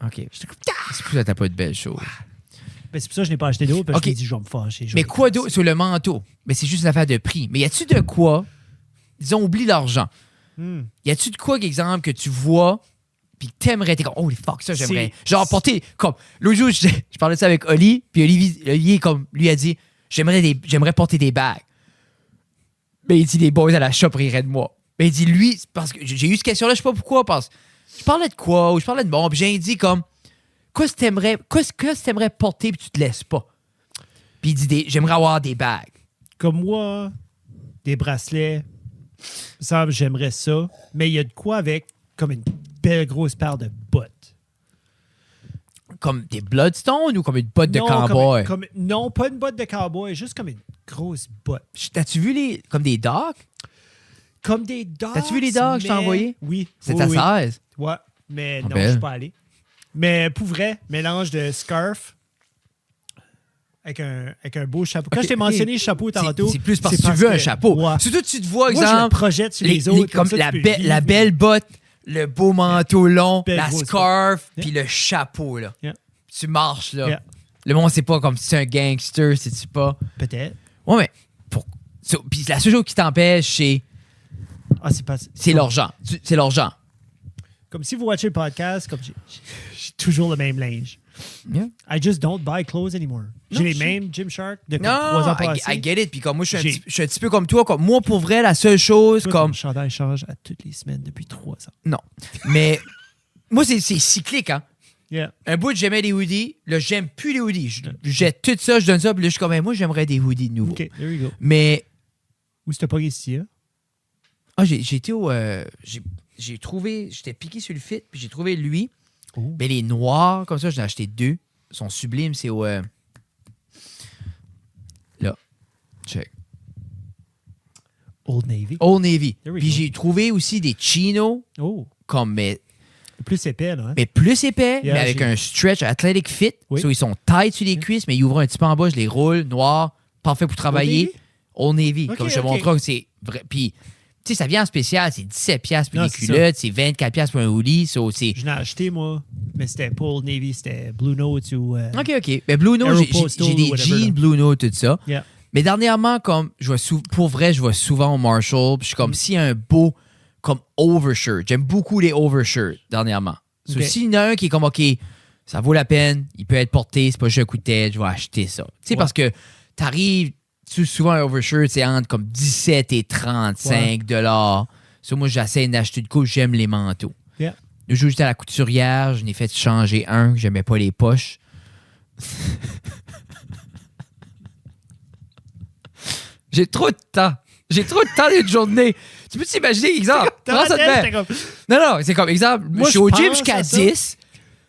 OK. C'est pour ça que t'as pas de belles choses. Ben, c'est pour ça que je n'ai pas acheté d'autres, parce que Ok. je me dit, je vais me fâcher. je Mais vais quoi les d'autre sur le manteau? Mais c'est juste une affaire de prix. Mais y a-tu de quoi? Disons, oublie l'argent. casser. Y a-tu de quoi, exemple, que tu vois puis que t'aimerais, t'es comme, oh, fuck, ça, j'aimerais. Genre, porter, comme, l'autre jour, je parlais de ça avec Oli, puis Olivier, comme, lui a dit, j'aimerais porter des bagues. Mais il dit, les boys à la shop riraient de moi. Mais il dit, lui, c'est parce que j'ai eu cette question-là, je sais pas pourquoi, parce que je parlais de quoi, ou je parlais de bon, puis j'ai dit, comme, qu'est-ce que t'aimerais porter puis tu te laisses pas? Puis il dit, j'aimerais avoir des bagues. Comme moi, des bracelets. Ça, j'aimerais ça. Mais il y a de quoi avec comme une belle grosse paire de bottes. Comme des Bloodstones ou comme une botte de Non, cowboy? Non, pas une botte de cowboy, juste comme une grosse botte. T'as-tu vu comme des dogs? Comme des dogs. T'as-tu vu les dogs que je t'ai envoyés? Oui. C'est oui, à oui. 16. Ouais, mais non, belle. je suis pas allé. Mais pour vrai, mélange de scarf avec un beau chapeau. Quand Ok, je t'ai mentionné le chapeau tantôt, C'est plus parce que tu veux un chapeau. Ouais. Surtout, tu te vois, Moi, je le exemple, projette sur les autres. comme ça, la, tu peux la vivre. belle botte, le beau manteau long, Belle la grosse scarf, botte. puis le chapeau, là. Yeah. Tu marches, là. Yeah. Le monde sait pas comme si c'est un gangster, sais-tu pas? Peut-être. Ouais, mais puis la seule chose qui t'empêche, Ah, c'est pas... c'est l'argent. C'est l'argent. Comme si vous watchez le podcast, comme j'ai toujours le même linge. Yeah. I just don't buy clothes anymore. J'ai Non, les je- mêmes Gymshark de comme Non, 3 ans passés. I get it. Puis comme moi, je J'ai- suis un petit peu comme toi. Comme moi, pour vrai, la seule chose, Toi, comme... ton chandail change à toutes les semaines depuis 3 ans. Non. Mais moi, c'est cyclique, hein. Yeah. Un bout, j'aimais des hoodies. Là, j'aime plus les hoodies. Je jette tout ça, je donne ça. Puis là, je suis comme, moi, j'aimerais des hoodies de nouveau. OK, there you go. Mais, Où c'était pas ici, hein? j'ai été au... j'ai trouvé... J'étais piqué sur le fit, puis j'ai trouvé lui. Oh. Mais les noirs, comme ça, j'en ai acheté 2. Ils sont sublimes. C'est au... là. Check. Old Navy. Old Navy. There we Puis go. j'ai trouvé aussi des chinos, Oh. comme... Mais Plus épais, là. Hein? plus épais, Yeah, mais avec j'ai- un stretch athletic fit. Oui. So, ils sont tight sur les cuisses, mais ils ouvrent un petit peu en bas, je les roule, noir, parfait pour travailler. Navy? Old Navy. Ok, Comme je te ok. montrerai, c'est vrai. Puis, tu sais, ça vient en spécial, c'est 17$ pour Non, des c'est culottes, c'est 24$ pour un hoodie. So, c'est... Je l'ai acheté, moi. Mais c'était pas Old Navy, c'était Blue Note ou... OK. Mais Blue Note, Aeropostale j'ai des ou whatever, jeans là. Blue Note, tout ça. Yeah. Mais dernièrement, comme, pour vrai, je vois souvent au Marshall, puis je suis comme, s'il y a un beau, comme overshirt, j'aime beaucoup les overshirts, dernièrement. So, Ok. s'il y en a un qui est comme, OK, ça vaut la peine, il peut être porté, c'est pas juste un coup de tête, je vais acheter ça. Tu sais, Ouais. parce que t'arrives, souvent un overshirt, c'est entre comme 17 et 35 $. So, moi, j'essaie d'acheter de coup, j'aime les manteaux. Yeah. Le jour où j'étais à la couturière, je n'ai fait changer un, que j'aimais pas les poches. J'ai trop de temps. J'ai trop de temps d'une journée. Tu peux t'imaginer, exemple, Dans prends ça la de tête, même. j'étais comme- Non, c'est comme, exemple, Moi, je suis au je gym pense jusqu'à à ça. 10.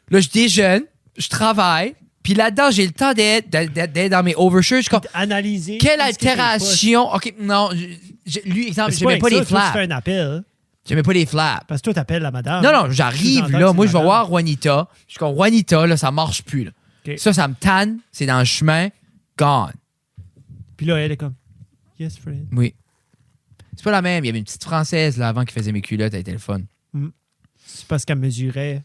Là, je déjeune, je travaille. Puis là-dedans, j'ai le temps d'être dans mes overshirts. Je suis comme, Analyser. quelle qu'est-ce que altération. OK, non, lui, exemple, c'est pas j'aimais pas avec les ça, toi, tu flaps. fais un appel. J'aimais pas les flaps. Parce que toi, t'appelles la madame. Non, j'arrive Sous-entend là. que Moi, c'est je vais madame. voir Juanita. Je suis comme, Juanita, là, ça marche plus. Là. OK. Ça me tanne. C'est dans le chemin. Gone. Puis là, elle est comme... Yes, Fred. Oui. C'est pas la même. Il y avait une petite Française là avant qui faisait mes culottes avec le téléphone. C'est parce qu'elle mesurait...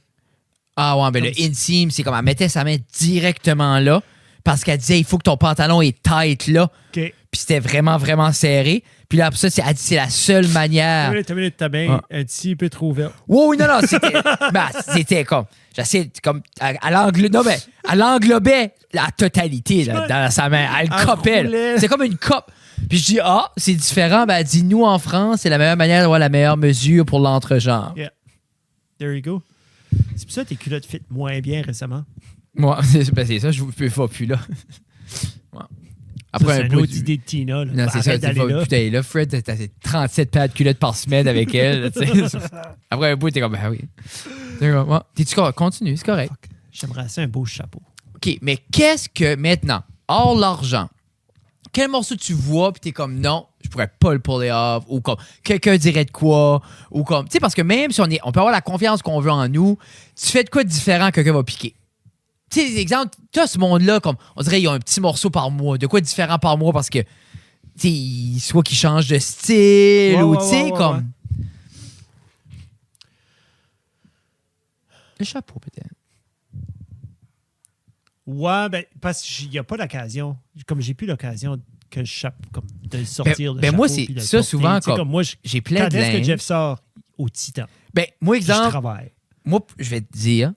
Ah ouais, ben le Comme inseam, c'est comme elle mettait sa main directement là parce qu'elle disait il faut que ton pantalon est tight là. OK. Puis c'était vraiment, vraiment serré. Puis là, après ça, elle dit c'est la seule manière. T'as minute, ta main Ah. un petit peu trop ouverte. Oui, non, c'était. C'était comme. J'essaie comme. Elle englobait la totalité là, dans sa main. Elle Elle copait. roulait. C'est comme une cope. Puis je dis, c'est différent. Ben, elle dit, nous, en France, c'est la meilleure manière d'avoir la meilleure mesure pour l'entrejambe. Yeah. There you go. C'est pour ça que tes culottes fit moins bien récemment. Moi, c'est ça, je ne peux plus là. Ouais. Après, c'est une bout autre idée de Tina. Là. Non, c'est ça. Arrête d'aller là. Putain, là, Fred, t'as 37 paires de culottes par semaine avec elle. Là, tu sais. Après un bout, t'es comme, ben oui. T'es-tu correct? Continue, c'est correct. Fuck. J'aimerais assez un beau chapeau. OK, mais qu'est-ce que maintenant, hors l'argent, quel morceau tu vois puis t'es comme, non, je pourrais pas le puller off, ou comme, quelqu'un dirait de quoi, ou comme, tu sais, parce que même si on peut avoir la confiance qu'on veut en nous, tu fais de quoi de différent, quelqu'un va piquer. Tu sais, exemple, tu as ce monde-là, comme, on dirait, il y a un petit morceau par mois, de quoi de différent par mois, parce que, tu sais, soit qu'il change de style, Ouais, ou, ouais, tu sais, ouais, ouais, comme... ouais. Le chapeau, peut-être. Ouais, ben, parce qu'il n'y a pas d'occasion. Comme j'ai plus l'occasion que comme de sortir le ben chapeau. moi, c'est puis de le ça, porter. souvent, Tu sais, comme moi, j'ai plein quand de est-ce que linge. Jeff sort au Titan? Ben, moi, Puis je exemple, travaille. moi, je vais te dire,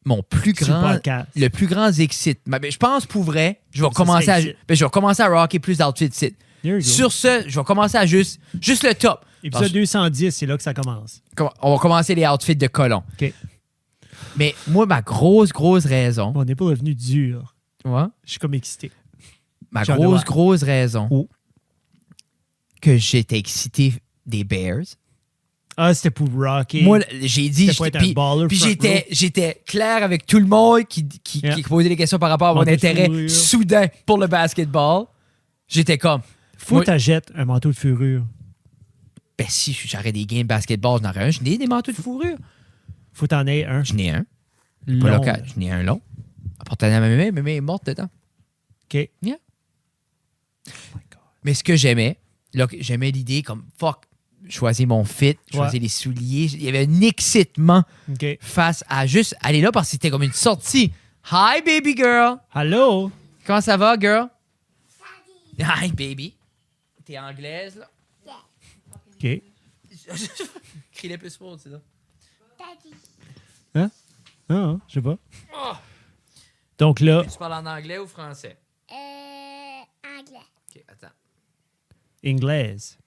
mon plus Sur le grand, podcast. le plus grand excite. Ben, je pense pour vrai, je vais Ça commencer serait à, excite. je vais commencer à rocker plus d'outfits ici. There you go. Sur ce, je vais commencer à juste le top. Épisode 210, c'est là que ça commence. On va commencer les outfits de colon. OK. Mais moi, ma grosse raison, On n'est pas revenu dur. ouais, Je suis comme excité. ma J'en ai grosse raison, Oh. que j'étais excité des Bears. Ah, c'était pour rocker. Moi, j'ai dit... C'était pour être un baller puis front j'étais clair avec tout le monde qui posait des questions par rapport à mon Manteau de intérêt fourrure. soudain pour le basketball. J'étais comme... Faut moi- que t'achètes un manteau de fourrure. Ben si j'aurais des games de basketball, j'en aurais un. Je n'ai des manteaux de fourrure. Faut t'en aies un. Je n'ai un. Pas Long. local. Je n'ai un long. Apporté à ma main est morte dedans. OK. Yeah. Mais ce que j'aimais, là, j'aimais l'idée comme fuck, choisir mon fit, choisir Ouais. les souliers. Il y avait un excitement OK. face à juste aller là parce que c'était comme une sortie. Hi, baby girl. Hello? Comment ça va, girl? Hi, baby. T'es anglaise, là? OK. Crie-les plus fort, c'est ça. Hein? Ah, je sais pas. Donc là, Tu parles en anglais ou français? Anglais. OK, attends. anglaise.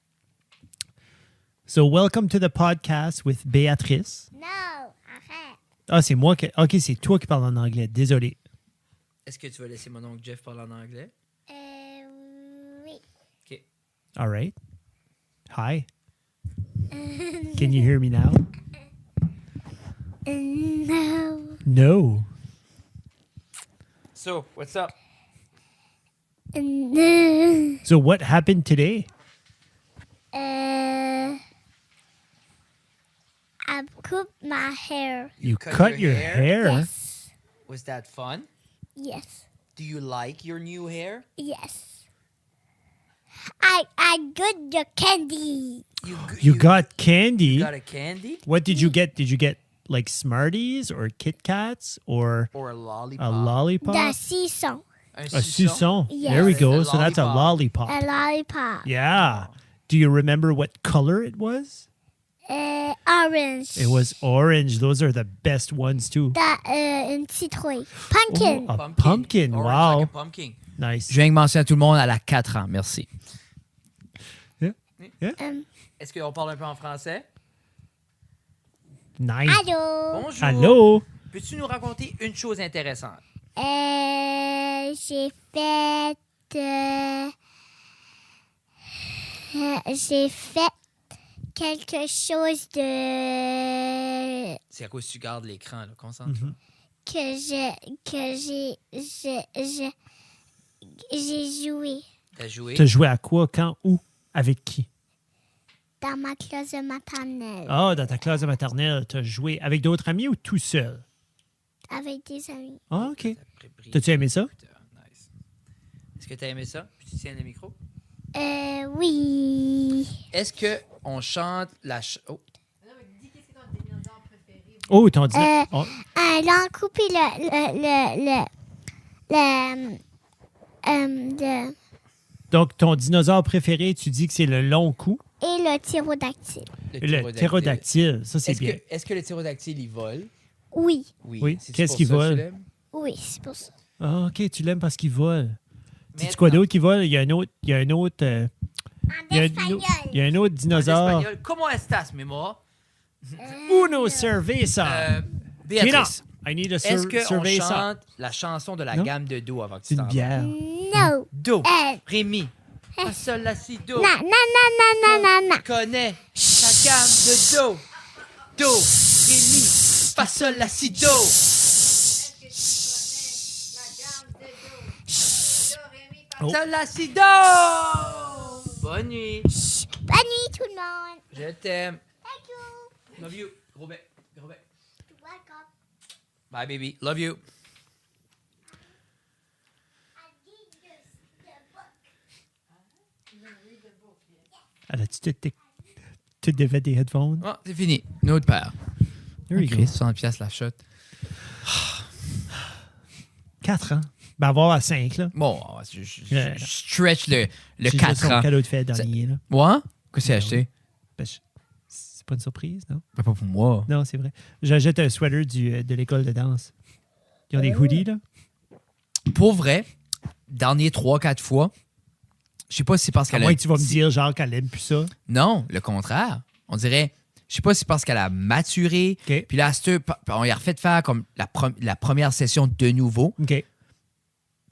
So, welcome to the podcast with Béatrice. Non, arrête. Ah, c'est moi qui... OK, c'est toi qui parles en anglais. Désolé. Est-ce que tu vas laisser mon oncle Jeff parler en anglais? Oui. OK. All right. Hi. Can you hear me now? No. No. So, what's up? No. So, what happened today? I cooked my hair. You cut cut your your hair? hair? Yes. Was that fun? Yes. Do you like your new hair? Yes. I got the candy. You got candy? You got a candy What did you get? Did you get like Smarties or Kit Kats or or a lollipop? a lollipop? The season. Un A suçon. Yes. There we go. A So that's a lollipop. A lollipop. Yeah. Do you remember what color it was? Orange. It was orange. Those are the best ones too. Une citrouille. Pumpkin. Oh, a pumpkin. Orange Wow. like a pumpkin. Nice. Je viens de mentionner à tout le monde, elle a 4 ans. Merci. Est-ce qu'on parle un peu en français? Nice. Allô. Bonjour. Allô? Peux-tu nous raconter une chose intéressante? J'ai fait quelque chose de C'est à cause que tu gardes l'écran, là. Concentre-toi. j'ai joué T'as joué? Tu as joué à quoi, quand, où, avec qui? dans ma classe de maternelle Ah, dans ta classe de maternelle, tu as joué avec d'autres amis ou tout seul? avec des amis. Ah, OK. T'as-tu aimé ça? Nice. Est-ce que t'as aimé ça? Puis tu tiens le micro? Oui. Est-ce qu'on chante la... Oh, Oh, ton dîner. Oh, L'en coupé le donc, ton dinosaure préféré, tu dis que c'est le long cou? et le tyrodactyle. Le ptérodactyle. Ça, c'est bien. Est-ce que le tyrodactyle, il vole? Oui. Oui. C'est-tu Qu'est-ce pour qu'il ça que tu vole? l'aimes? Oui, c'est pour ça. Ah, OK, tu l'aimes parce qu'il vole. Sais-tu Maintenant. quoi d'autre qui vole? Il y a un autre... Il y a un autre... En il y a un- espagnol. il y a un autre En dinosaure. espagnol, comment estás, Memo? Uno cerveza. Béatrice, I need a est-ce qu'on cerveza. chante la chanson de la Non. gamme de Do avant que tu C'est t'en une vas? bière. No. Do, Euh, Rémi, Fa, Sol, La, Si, Do. Non. Connais ta gamme de Do. Do, Rémi, Fa, Sol, La, Si, Do. Oh. Sol, La, Si, Do. Bonne nuit. Bonne nuit tout le monde. Je t'aime. Thank you. Love you. Gros bec. Gros bec. Welcome. Bye, baby. Love you. I need the book. Elle a-tu tout devait des headphones? Oh, c'est fini. Notre père. There you go. Chris, 60$ la shot. 4 ans. Ben, avoir à 5, là. Bon, je stretch le C'est 4 juste son ans. cadeau de fête dernier, là. Moi? Qu'est-ce que c'est acheté? Ben, c'est pas une surprise, non? Ben, pas pour moi. Non, c'est vrai. J'achète un sweater de l'école de danse. Ils ont des hoodies, là. Pour vrai, dernier 3-4 fois, je sais pas si c'est parce À qu'elle moins a... que tu vas me dire, genre, qu'elle aime plus ça. Non, le contraire. On dirait... Je sais pas si c'est parce qu'elle a maturé. OK. Puis là, on y a refait de faire comme la première session de nouveau. OK. Puis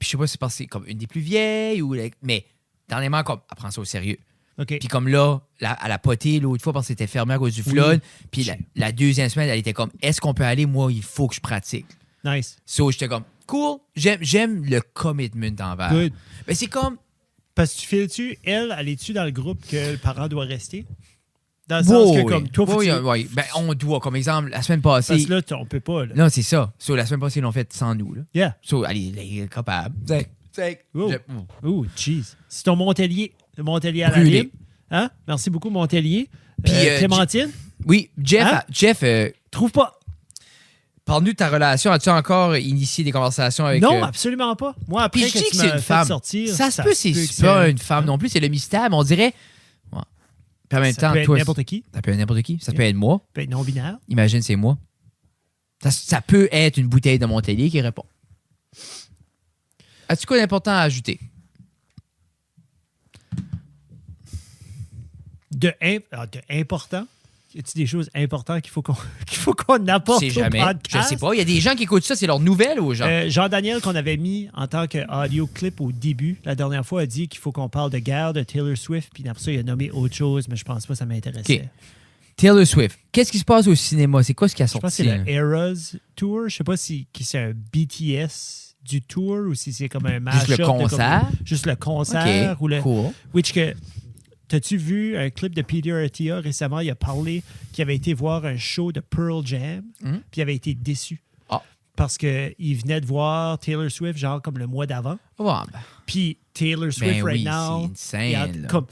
je sais pas si c'est parce que c'est comme une des plus vieilles ou... Mais dernièrement, comme, elle prend ça au sérieux. OK. Puis comme là, elle a poté l'autre fois parce que c'était fermé à cause du flood. Puis la deuxième semaine, elle était comme, est-ce qu'on peut aller? Moi, il faut que je pratique. Nice. So, j'étais comme, cool. J'aime le commitment envers. Good. Mais c'est comme, Parce que tu files-tu, elle est-tu dans le groupe que le parent doit rester? Dans le sens que, comme, toi, faut que tu- oui. Ben, on doit, comme exemple, la semaine passée. Parce que là, on peut pas, là. Non, c'est ça. So, la semaine passée, ils l'ont fait sans nous. Là. Yeah. So, allez, il est capable. Oh. Oh, jeez. C'est ton Montelier à la Brûlé. libre. Hein? Merci beaucoup, Montelier. Puis, Clémentine, Oui, Jeff, Hein? Jeff trouve pas. parle-nous de ta relation. As-tu encore initié des conversations avec... Non, absolument pas. Moi, après Puis je que dis tu que c'est m'as une fait femme. sortir... Ça se peut, c'est que pas une femme non plus. C'est le mystère, mais on dirait... Ouais. Puis en même Ça temps, peut être toi... n'importe qui. Ça peut être n'importe qui. Ça peut être moi. Ça peut être non-binaire. Imagine, c'est moi. Ça peut être une bouteille de Montelier qui répond. As-tu quoi d'important à ajouter? De important. Y a-t-il des choses importantes qu'il faut qu'on apporte Je sais au jamais. podcast? Je sais pas. Il y a des gens qui écoutent ça. C'est leur nouvelle aux gens. Jean-Daniel, qu'on avait mis en tant qu'audio clip au début, la dernière fois, a dit qu'il faut qu'on parle de guerre de Taylor Swift. Puis après ça, il a nommé autre chose, mais je pense pas que ça m'intéressait. OK. Taylor Swift. Qu'est-ce qui se passe au cinéma? C'est quoi ce qui a Je pense sorti? que c'est le Eras Tour. Je sais pas si c'est un BTS du tour ou si c'est comme un match. Juste le concert? Juste le concert. OK. Ou le, Cool. which que... T'as-tu vu un clip de Peter Attia récemment? Il a parlé qu'il avait été voir un show de Pearl Jam, puis il avait été déçu. Ah. Parce qu'il venait de voir Taylor Swift, genre comme le mois d'avant. Ouais, ben, Puis Taylor Swift, Ben right oui, now. c'est insane, il a là. comme,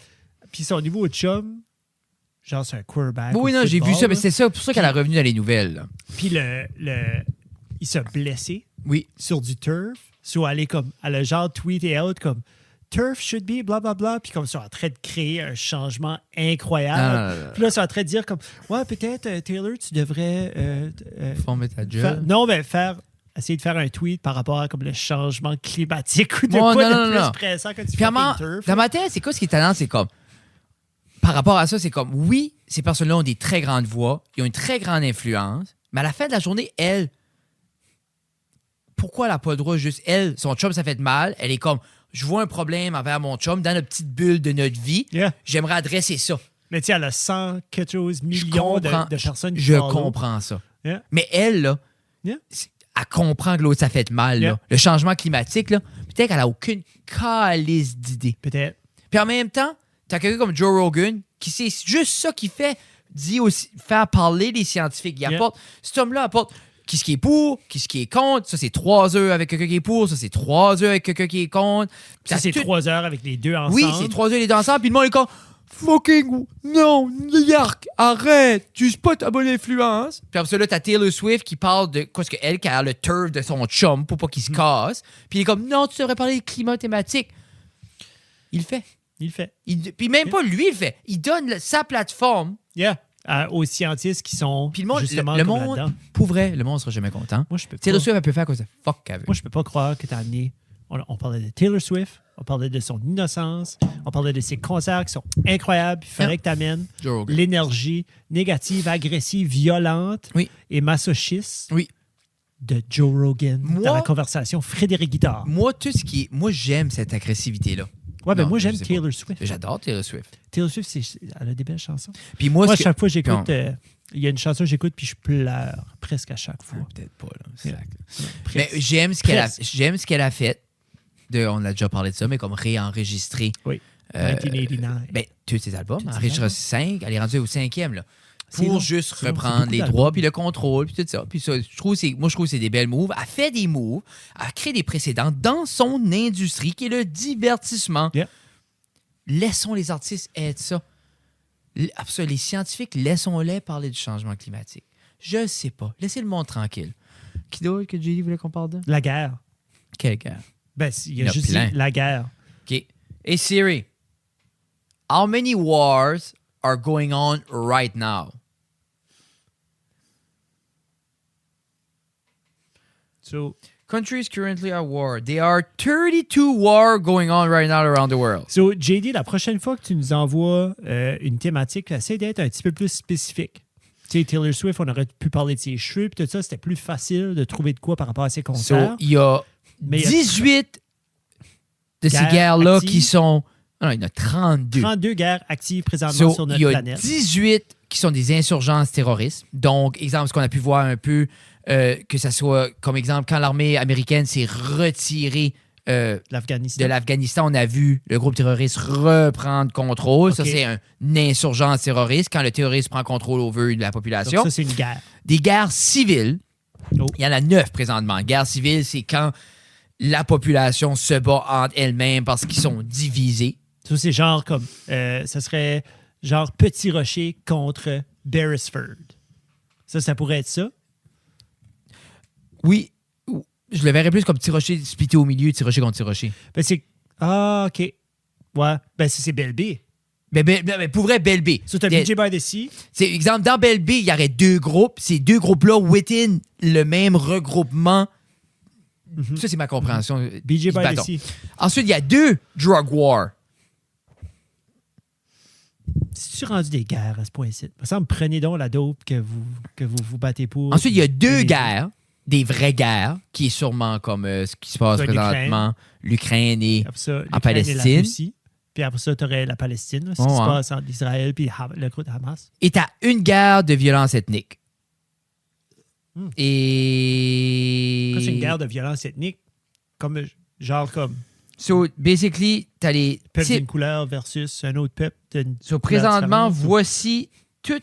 puis son niveau de chum, genre c'est un quarterback. oui, au non, j'ai vu football, ça. Mais là. c'est ça, pour ça qu'elle est revenue dans les nouvelles. là. Puis il s'est blessé Oui. sur du turf. Soit elle a genre tweeté out comme turf should be blablabla. Puis comme ça, en train de créer un changement incroyable. Non. Puis là, ça en train de dire comme ouais, peut-être Taylor, tu devrais. Faut mettre ta faire- job. non, mais essayer de faire un tweet par rapport à comme le changement climatique ou de Oh, quoi non, de non. plus pressant que tu Puis fucking turf. dans ma tête, c'est quoi ce qui est étonnant? C'est comme, par rapport à ça, c'est comme, oui, ces personnes-là ont des très grandes voix, ils ont une très grande influence, mais à la fin de la journée, elle, pourquoi elle n'a pas le droit juste, elle, son chum, ça fait mal, elle est comme, je vois un problème envers mon chum dans notre petite bulle de notre vie, Yeah. j'aimerais adresser ça. Mais tu sais, elle a 100 quelque chose Je millions comprends, de personnes qui je follow. comprends ça. Yeah. Mais elle, là, Yeah. elle comprend que l'autre, ça fait mal. Yeah. Là. Le changement climatique, là, peut-être qu'elle n'a aucune calice d'idée. Peut-être. Puis en même temps, t'as quelqu'un comme Joe Rogan qui c'est juste ça qu'il fait, dit aussi, faire parler les scientifiques. Il Yeah. apporte, cet homme-là apporte qui ce qui est pour, qui ce qui est contre. Ça, c'est 3 œufs avec quelqu'un qui est pour. Ça, c'est 3 œufs avec quelqu'un qui est contre. Puis Ça, c'est tout- 3 heures avec les deux ensemble. Oui, c'est 3 œufs les deux ensemble. Puis le monde est comme fucking non, yark, arrête, tu es pas ta bonne influence. Puis après ça, là, t'as Taylor Swift qui parle de quoi, ce qu'elle qui a le turf de son chum pour pas qu'il se casse. Puis il est comme non, tu devrais parler de climat thématique. Il le fait. Il le fait. Puis même pas lui, il le fait. Il donne sa plateforme. Yeah. Aux scientifiques qui sont Puis le monde, justement le comme monde, là-dedans. pour vrai, le monde sera jamais content. Moi, je peux pas. Taylor Swift, elle peut faire quoi ça fuck qu'elle veut. Moi, je peux pas croire que tu as amené. On parlait de Taylor Swift, on parlait de son innocence, on parlait de ses concerts qui sont incroyables. Il fallait que tu amènes Joe Rogan. l'énergie négative, agressive, violente Oui. et masochiste Oui. de Joe Rogan Moi- dans la conversation Frédéric Guitard. Moi, tout ce qui est. Moi, j'aime cette agressivité-là. Ouais, ben Non, moi, je j'aime sais pas. Taylor Swift. J'adore Taylor Swift. Taylor Swift, elle a des belles chansons. Puis moi, Moi, à ce que- chaque fois que j'écoute, Non. il y a une chanson que j'écoute puis je pleure presque à chaque fois. Peut-être pas, là. C'est Yeah. exact. Presque. Mais j'aime ce qu'elle a fait. On a déjà parlé de ça, mais comme réenregistrer. Oui. euh, 1989. Ben, tous ses albums. Tous ses Enregistré albums. 5, elle est rendue au 5e, là. C'est long. Pour juste C'est long, c'est reprendre beaucoup les d'albums. droits, puis le contrôle, puis tout ça. Puis ça, je trouve que c'est des belles moves. Elle fait des moves, elle crée des précédents dans son industrie, qui est le divertissement. Yeah. Laissons les artistes être ça. Les scientifiques, laissons-les parler du changement climatique. Je sais pas. Laissez le monde tranquille. Qui d'autre que JD voulait qu'on parle de? La guerre. Quelle guerre? Ben, il y Il y en a a juste plein. dit la guerre. OK. Hey Siri, how many wars are going on right now? So, Countries currently at war. There are 32 wars going on right now around the world. JD, la prochaine fois que tu nous envoies une thématique, essaie d'être un petit peu plus spécifique. Tu sais, Taylor Swift, on aurait pu parler de ses cheveux, puis tout ça, c'était plus facile de trouver de quoi par rapport à ses concerts. Il y a Mais il y a 18 de ces guerres guerres-là actives. qui sont Non, il y en a 32. 32 guerres actives présentement sur notre il y a planète. 18 qui sont des insurgences terroristes. Donc, exemple, ce qu'on a pu voir un peu, que ça soit, comme exemple, quand l'armée américaine s'est retirée L'Afghanistan. de l'Afghanistan, on a vu le groupe terroriste reprendre contrôle. Ça, OK. c'est une insurgence terroriste quand le terroriste prend contrôle over de la Donc, population. ça, c'est une guerre. Des guerres civiles, Oh. il y en a 9 présentement. Guerre civile, c'est quand la population se bat entre elles-mêmes parce qu'ils sont divisés. Ça, c'est genre comme. Ça serait genre Petit Rocher contre Beresford. Ça pourrait être ça. Oui, je le verrais plus comme petit rocher splitté au milieu, petit rocher contre petit rocher. Ben, c'est. Ah, OK. Ouais. Ben, c'est Belle B. Mais pour vrai, Belle B. Ça, t'as BJ by the Sea. C'est exemple, dans Belle B, il y aurait 2 groupes. Ces 2 groupes-là, within le même regroupement. Ça, c'est ma compréhension. BJ du by the bâton. Sea. Ensuite, il y a 2 drug war. Si tu rendu des guerres à ce point-ci, il me semble, prenez donc la dope que vous battez pour. Ensuite, il y a 2 Prenez- guerres, des vraies guerres, qui est sûrement comme ce qui se passe Ouais, présentement, l'Ukraine et Après ça, l'Ukraine et Palestine. la Russie. Puis après ça, tu aurais la Palestine, là, ce qui Oh, se ouais. passe entre Israël et le groupe Hamas. Et t'as une guerre de violence ethnique. Hmm. Et... Ça, c'est une guerre de violence ethnique. Comme, genre comme So, basically, t'as les... peuple types- d'une couleur versus un autre peuple d'une So, couleur présentement, différente. voici tous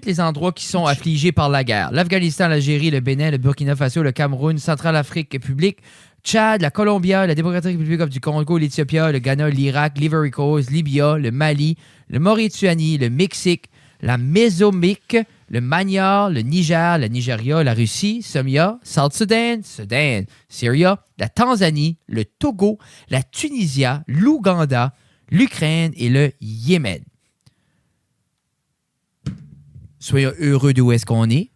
les endroits qui sont affligés par la guerre. L'Afghanistan, l'Algérie, le Bénin, le Burkina Faso, le Cameroun, Centrafrique République, Tchad, la Colombie, la Démocratique République du Congo, l'Éthiopie, le Ghana, l'Irak, l'Ivory Coast, Libye, le Mali, le Mauritanie, le Mexique, la Mésomique, le Myanmar, le Niger, la Nigeria, la Russie, Somalia, South Sudan, Syrie, la Tanzanie, le Togo, la Tunisie, l'Ouganda, l'Ukraine et le Yémen. Soyons heureux d'où est-ce qu'on est.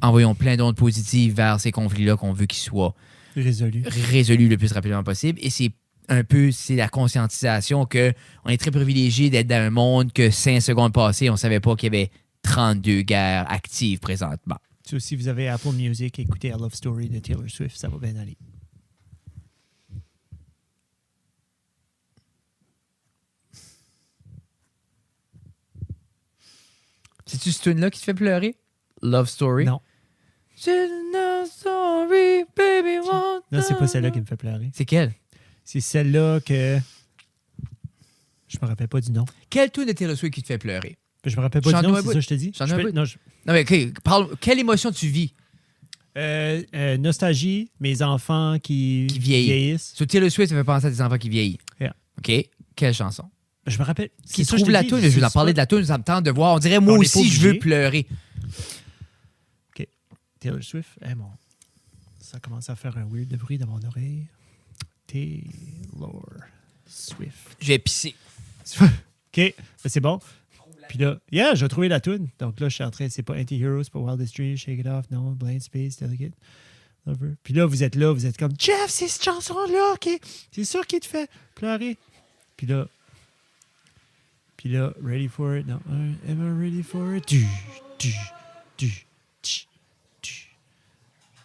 Envoyons plein d'ondes positives vers ces conflits-là qu'on veut qu'ils soient Résolu. résolus le plus rapidement possible. Et c'est un peu, c'est la conscientisation que on est très privilégié d'être dans un monde que 5 secondes passées, on ne savait pas qu'il y avait 32 guerres actives présentement. Si vous avez Apple Music, écoutez A Love Story de Taylor Swift, ça va bien aller. C'est-tu ce tune-là qui te fait pleurer? Love Story? Non. Just love story, baby, one Non, c'est pas time. celle-là qui me fait pleurer. C'est quelle? C'est celle-là que. Je me rappelle pas du nom. Quelle tune de Taylor Swift qui te fait pleurer? Je me rappelle pas J'en du ai nom, un c'est bout. ça que je te dis. J'en ai Je un peux- bout. non, Non, mais OK, parle, quelle émotion tu vis? nostalgie, mes enfants qui vieillissent. Sur Taylor Swift, ça fait penser à des enfants qui vieillissent. Yeah. OK? Quelle chanson? Je me rappelle. Qui c'est ça que trouve je te la dis, tune, je vais en c'est parler pas- de la tune, ça me tente de voir. On dirait, moi On est aussi, pas je veux obligé. pleurer. Taylor Swift. Ça commence à faire un weird de bruit dans mon oreille. Taylor Swift. Je vais pisser. OK, ben, c'est bon. Puis là, j'ai trouvé la tune. Donc là, je suis en train, c'est pas Anti-Hero, c'est pas Wildest Dream, Shake It Off, non, Blind Space, Delicate, Lover. Puis là, vous êtes comme, Jeff, c'est cette chanson-là, OK? C'est ça qui te fait pleurer. Puis là, Ready for It, non, Am I Ready for It? Du.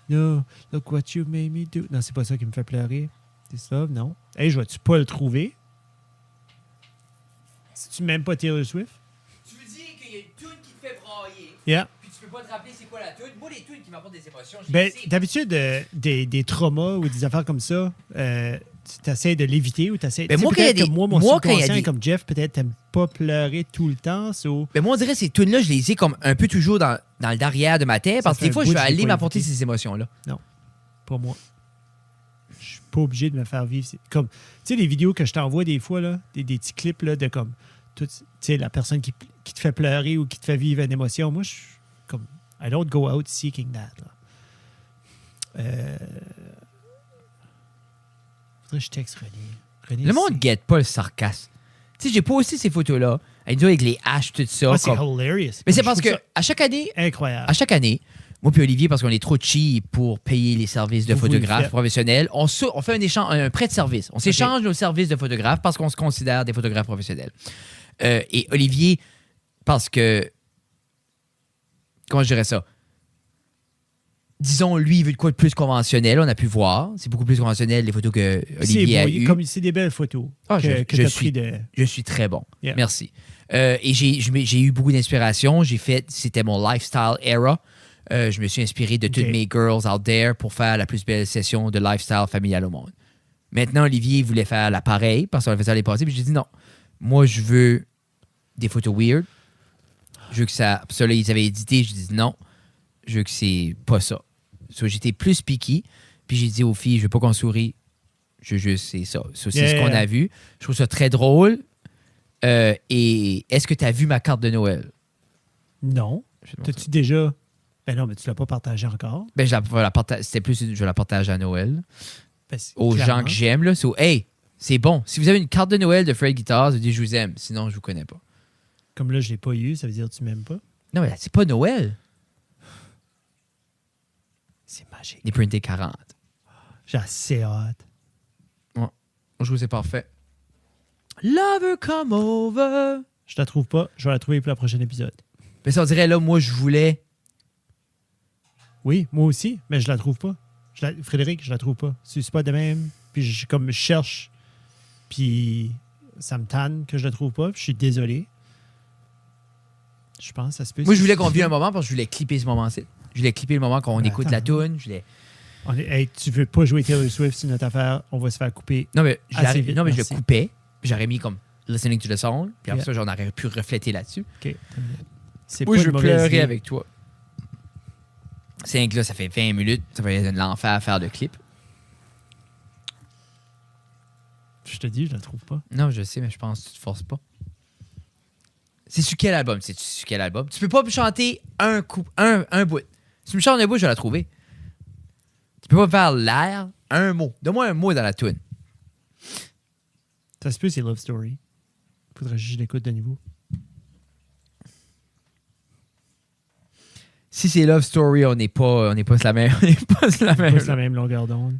No, look what you made me do. Non, c'est pas ça qui me fait pleurer. This Love, non. Hey, je vais-tu pas le trouver? C'est-tu même pas Taylor Swift? Tu veux dire qu'il y a une tune qui te fait brailler, Yeah. puis tu peux pas te rappeler c'est quoi la tune? Moi, les tunes qui m'apportent des émotions, Ben, d'habitude, des traumas ou des affaires comme ça, tu essaies de l'éviter ou tu essaies. Ben, moi, quand il y a des- mon moi, quand il y a subconscient, des- comme Jeff, peut-être t'aimes pas pleurer tout le temps. So... Mais moi, on dirait que ces tunes-là, je les ai comme un peu toujours dans le derrière de ma tête, parce que fait des fois, un je bout vais que j'ai aller pas m'apporter écouté. ces émotions-là. Pas moi. Je suis pas obligé de me faire vivre. Comme, tu sais, les vidéos que je t'envoie des fois, là, des petits clips là, de comme, tu sais, la personne qui te fait pleurer ou qui te fait vivre une émotion. Moi, je suis comme, I don't go out seeking that. Là. Faudrait que je texte René. Le monde guette pas le sarcasme. Tu sais, j'ai posté ces photos-là, avec les haches, tout ça. c'est comme- hilarious. Mais c'est Je parce trouve que ça à chaque année, incroyable. moi puis Olivier, parce qu'on est trop cheap pour payer les services de Vous le photographes faites. professionnels, on fait un prêt de service. On s'échange nos services de photographes parce qu'on se considère des photographes professionnels. Et Olivier, parce que... Comment je dirais ça? disons, lui, il veut de quoi de plus conventionnel. On a pu voir. C'est beaucoup plus conventionnel, les photos que Olivier a eues. C'est des belles photos Ah, que je tu as suis- pris de... Je suis très bon. Yeah. Merci. Et j'ai eu beaucoup d'inspiration. C'était mon lifestyle era. Je me suis inspiré de toutes Ok. mes girls out there pour faire la plus belle session de lifestyle familial au monde. Maintenant, Olivier voulait faire l'appareil parce qu'on le faisait à l'année passée. Puis j'ai dit non. Moi, je veux des photos weird. Je veux que ça. Puis ça, là, ils avaient édité. Je dis non. Je veux que c'est pas ça. So, j'étais plus picky. Puis j'ai dit aux filles, je veux pas qu'on sourie. Je veux juste, c'est ça. So, c'est Yeah, ce qu'on yeah. a vu. Je trouve ça très drôle. Et est-ce que tu as vu ma carte de Noël? Non. Je te montre. T'as-tu déjà... Ben non, mais tu l'as pas partagé encore. Ben, c'était plus, je la partage à Noël. Aux Clairement. gens que j'aime. Là. So, hey, c'est bon. Si vous avez une carte de Noël de Fred Guitars, je dis je vous aime. Sinon, je vous connais pas. Comme là, je l'ai pas eu, ça veut dire que tu m'aimes pas. Non, mais c'est pas Noël. C'est magique. Des printés 40. J'ai assez hâte. Je vous ai parfait. Lover come over. Je la trouve pas. Je vais la trouver pour le prochain épisode. Mais ça, on dirait, là, moi, je voulais. Oui, moi aussi, mais je la trouve pas. Frédéric, je la trouve pas. C'est pas de même. Puis je cherche, puis ça me tanne que je la trouve pas. Puis je suis désolé. Je pense que ça se peut. Moi, je voulais qu'on vive un moment parce que je voulais clipper ce moment-ci. Je voulais clipper le moment qu'on Ben, écoute attends. la tune. Je voulais... Hey, tu veux pas jouer Taylor Swift, c'est notre affaire. On va se faire couper. Non, mais, Assez vite, je le merci. coupais. Puis j'aurais mis comme listening to the song. Puis après Yeah. ça, j'en aurais pu refléter là-dessus. OK. C'est Moi, pas je une veux mauvaise pleurer idée. avec toi. C'est que là, ça fait 20 minutes. Ça va être de l'enfer à faire de clip. Je te dis, je la trouve pas. Non, je sais, mais je pense que tu te forces pas. C'est sur quel album? C'est sur quel album? Tu peux pas me chanter un bout. Si tu me chantes un bout, je vais la trouver. Tu peux pas faire l'air, un mot. Donne-moi un mot dans la tune. Ça se peut, c'est Love Story. Faudrait que je l'écoute de niveau. Si c'est Love Story, on n'est pas sur la même. On n'est pas sur la même. C'est la même longueur d'onde.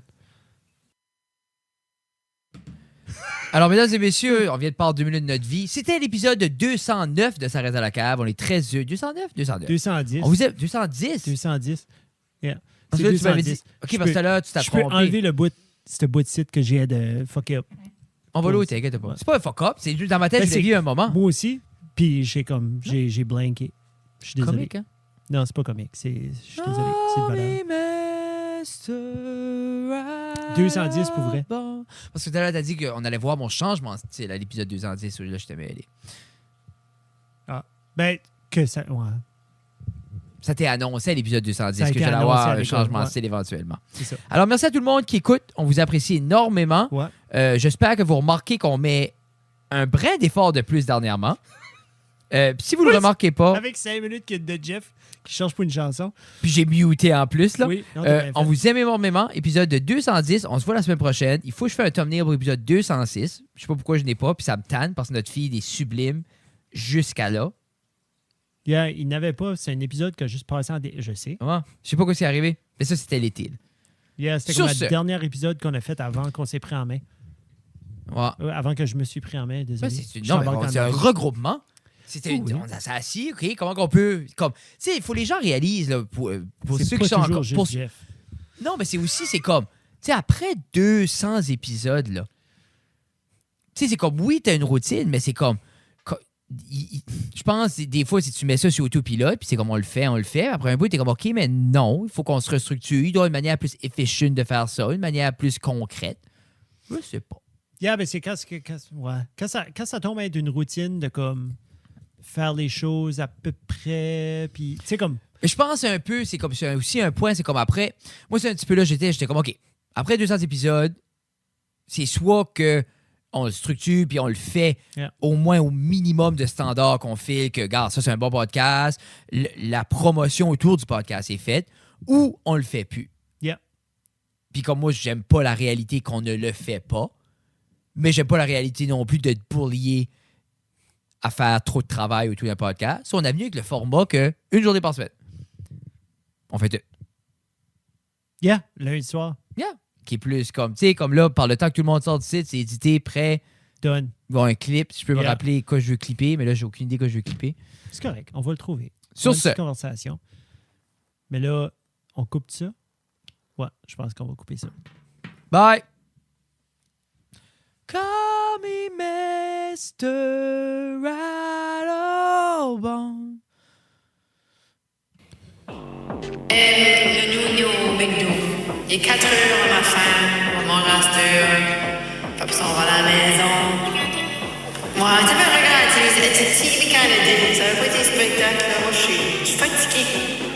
Alors, mesdames et messieurs, on vient de parler 2 minutes de notre vie. C'était l'épisode 209 de Ça reste à la cave. On est très heureux. 209? 209. 210. On vous aime. 210? 210. Yeah. Parce C'est que là, tu m'avais 210. dit. OK, Je parce peux- que là, tu t'as Je peux trompé. enlever le bout, ce bout de site que j'ai de fuck up. On va l'autre, t'inquiète pas. Ouais. C'est pas un fuck-up. C'est juste dans ma tête, Ben, je l'ai c'est- vu un moment. Moi aussi. Puis j'ai blanké. Je suis désolé. Comique, hein? Non, c'est pas comique. Je suis désolé. C'est de valeur. 210 pour vrai. Bon. Parce que tout à l'heure, t'as dit qu'on allait voir mon changement de style à l'épisode 210. Là, je t'ai mêlé. Ben, que ça. Ouais, Ça t'est annoncé à l'épisode 210 Ça a que été j'allais annoncé avoir à un l'école, changement de ouais. style éventuellement. c'est ça. Alors, merci à tout le monde qui écoute. On vous apprécie énormément. Ouais. J'espère que vous remarquez qu'on met un brin d'effort de plus dernièrement. Puis si vous ne le Oui, remarquez pas, Avec 5 minutes de Jeff qui change pour une chanson. puis j'ai muté en plus, là. Oui, non, t'as bien On fait. vous aime énormément. Épisode de 210. On se voit la semaine prochaine. Il faut que je fasse un thumbnail pour l'épisode 206. Je sais pas pourquoi je n'ai pas. Puis ça me tanne parce que notre fille est sublime jusqu'à là. Yeah, il n'avait pas. C'est un épisode qui a juste passé je sais. Ouais. Je sais pas quoi c'est arrivé. Mais ça, c'était l'été. là. Yeah, c'était Sur comme ce- le dernier épisode qu'on a fait avant qu'on s'est pris en main. Ouais. Avant que je me suis pris en main, Ouais, désolé. non, mais c'est un regroupement. C'était Oui. on s'est assis, OK? Comment qu'on peut. Comme, tu sais, il faut que les gens réalisent, là, pour C'est ceux pas qui sont toujours encore. juste pour- Jeff. Non, mais c'est aussi, c'est comme. Tu sais, après 200 épisodes, là. Tu sais, c'est comme, oui, t'as une routine, mais c'est comme. Je pense, des fois, si tu mets ça sur autopilote, puis c'est comme on le fait. Après un bout, t'es comme, OK, mais non, il faut qu'on se restructure. Il doit y avoir une manière plus efficient de faire ça, une manière plus concrète. Je sais pas. Yeah, mais c'est quand ça tombe à être une routine de comme faire les choses à peu près, puis tu sais comme Mais je pense un peu, c'est comme c'est aussi un point, c'est comme après. Moi, c'est un petit peu là, j'étais comme, OK, après 200 épisodes, c'est soit que on le structure puis on le fait Yeah. au moins au minimum de standards qu'on fait, que, regarde, ça, c'est un bon podcast, la promotion autour du podcast est faite, ou on le fait plus. Yeah. Puis comme moi, j'aime pas la réalité qu'on ne le fait pas, mais j'aime pas la réalité non plus de te bullier à faire trop de travail autour d'un podcast. So, on a venu avec le format que une journée par semaine. On fait tout. yeah, lundi soir, Yeah. Qui est plus comme, tu sais, comme là, par le temps que tout le monde sort du site, c'est édité, prêt, done. bon, un clip. Si je peux me Yeah. rappeler quoi je veux clipper, mais là, j'ai aucune idée quoi je veux clipper. C'est correct, on va le trouver. Sur On a une ce, petite conversation. Mais là, On coupe ça? Ouais, je pense qu'on va couper ça. Bye! Call me Mr. Rattlebone. Le nounou McDo. Il est 4 heures, ma femme, on mange à cette heure. Puis on va à la maison. Moi, tu me regardes, c'est typique Canadien. Ça n'a pas été spectaculaire. Moi, je suis fatiguée.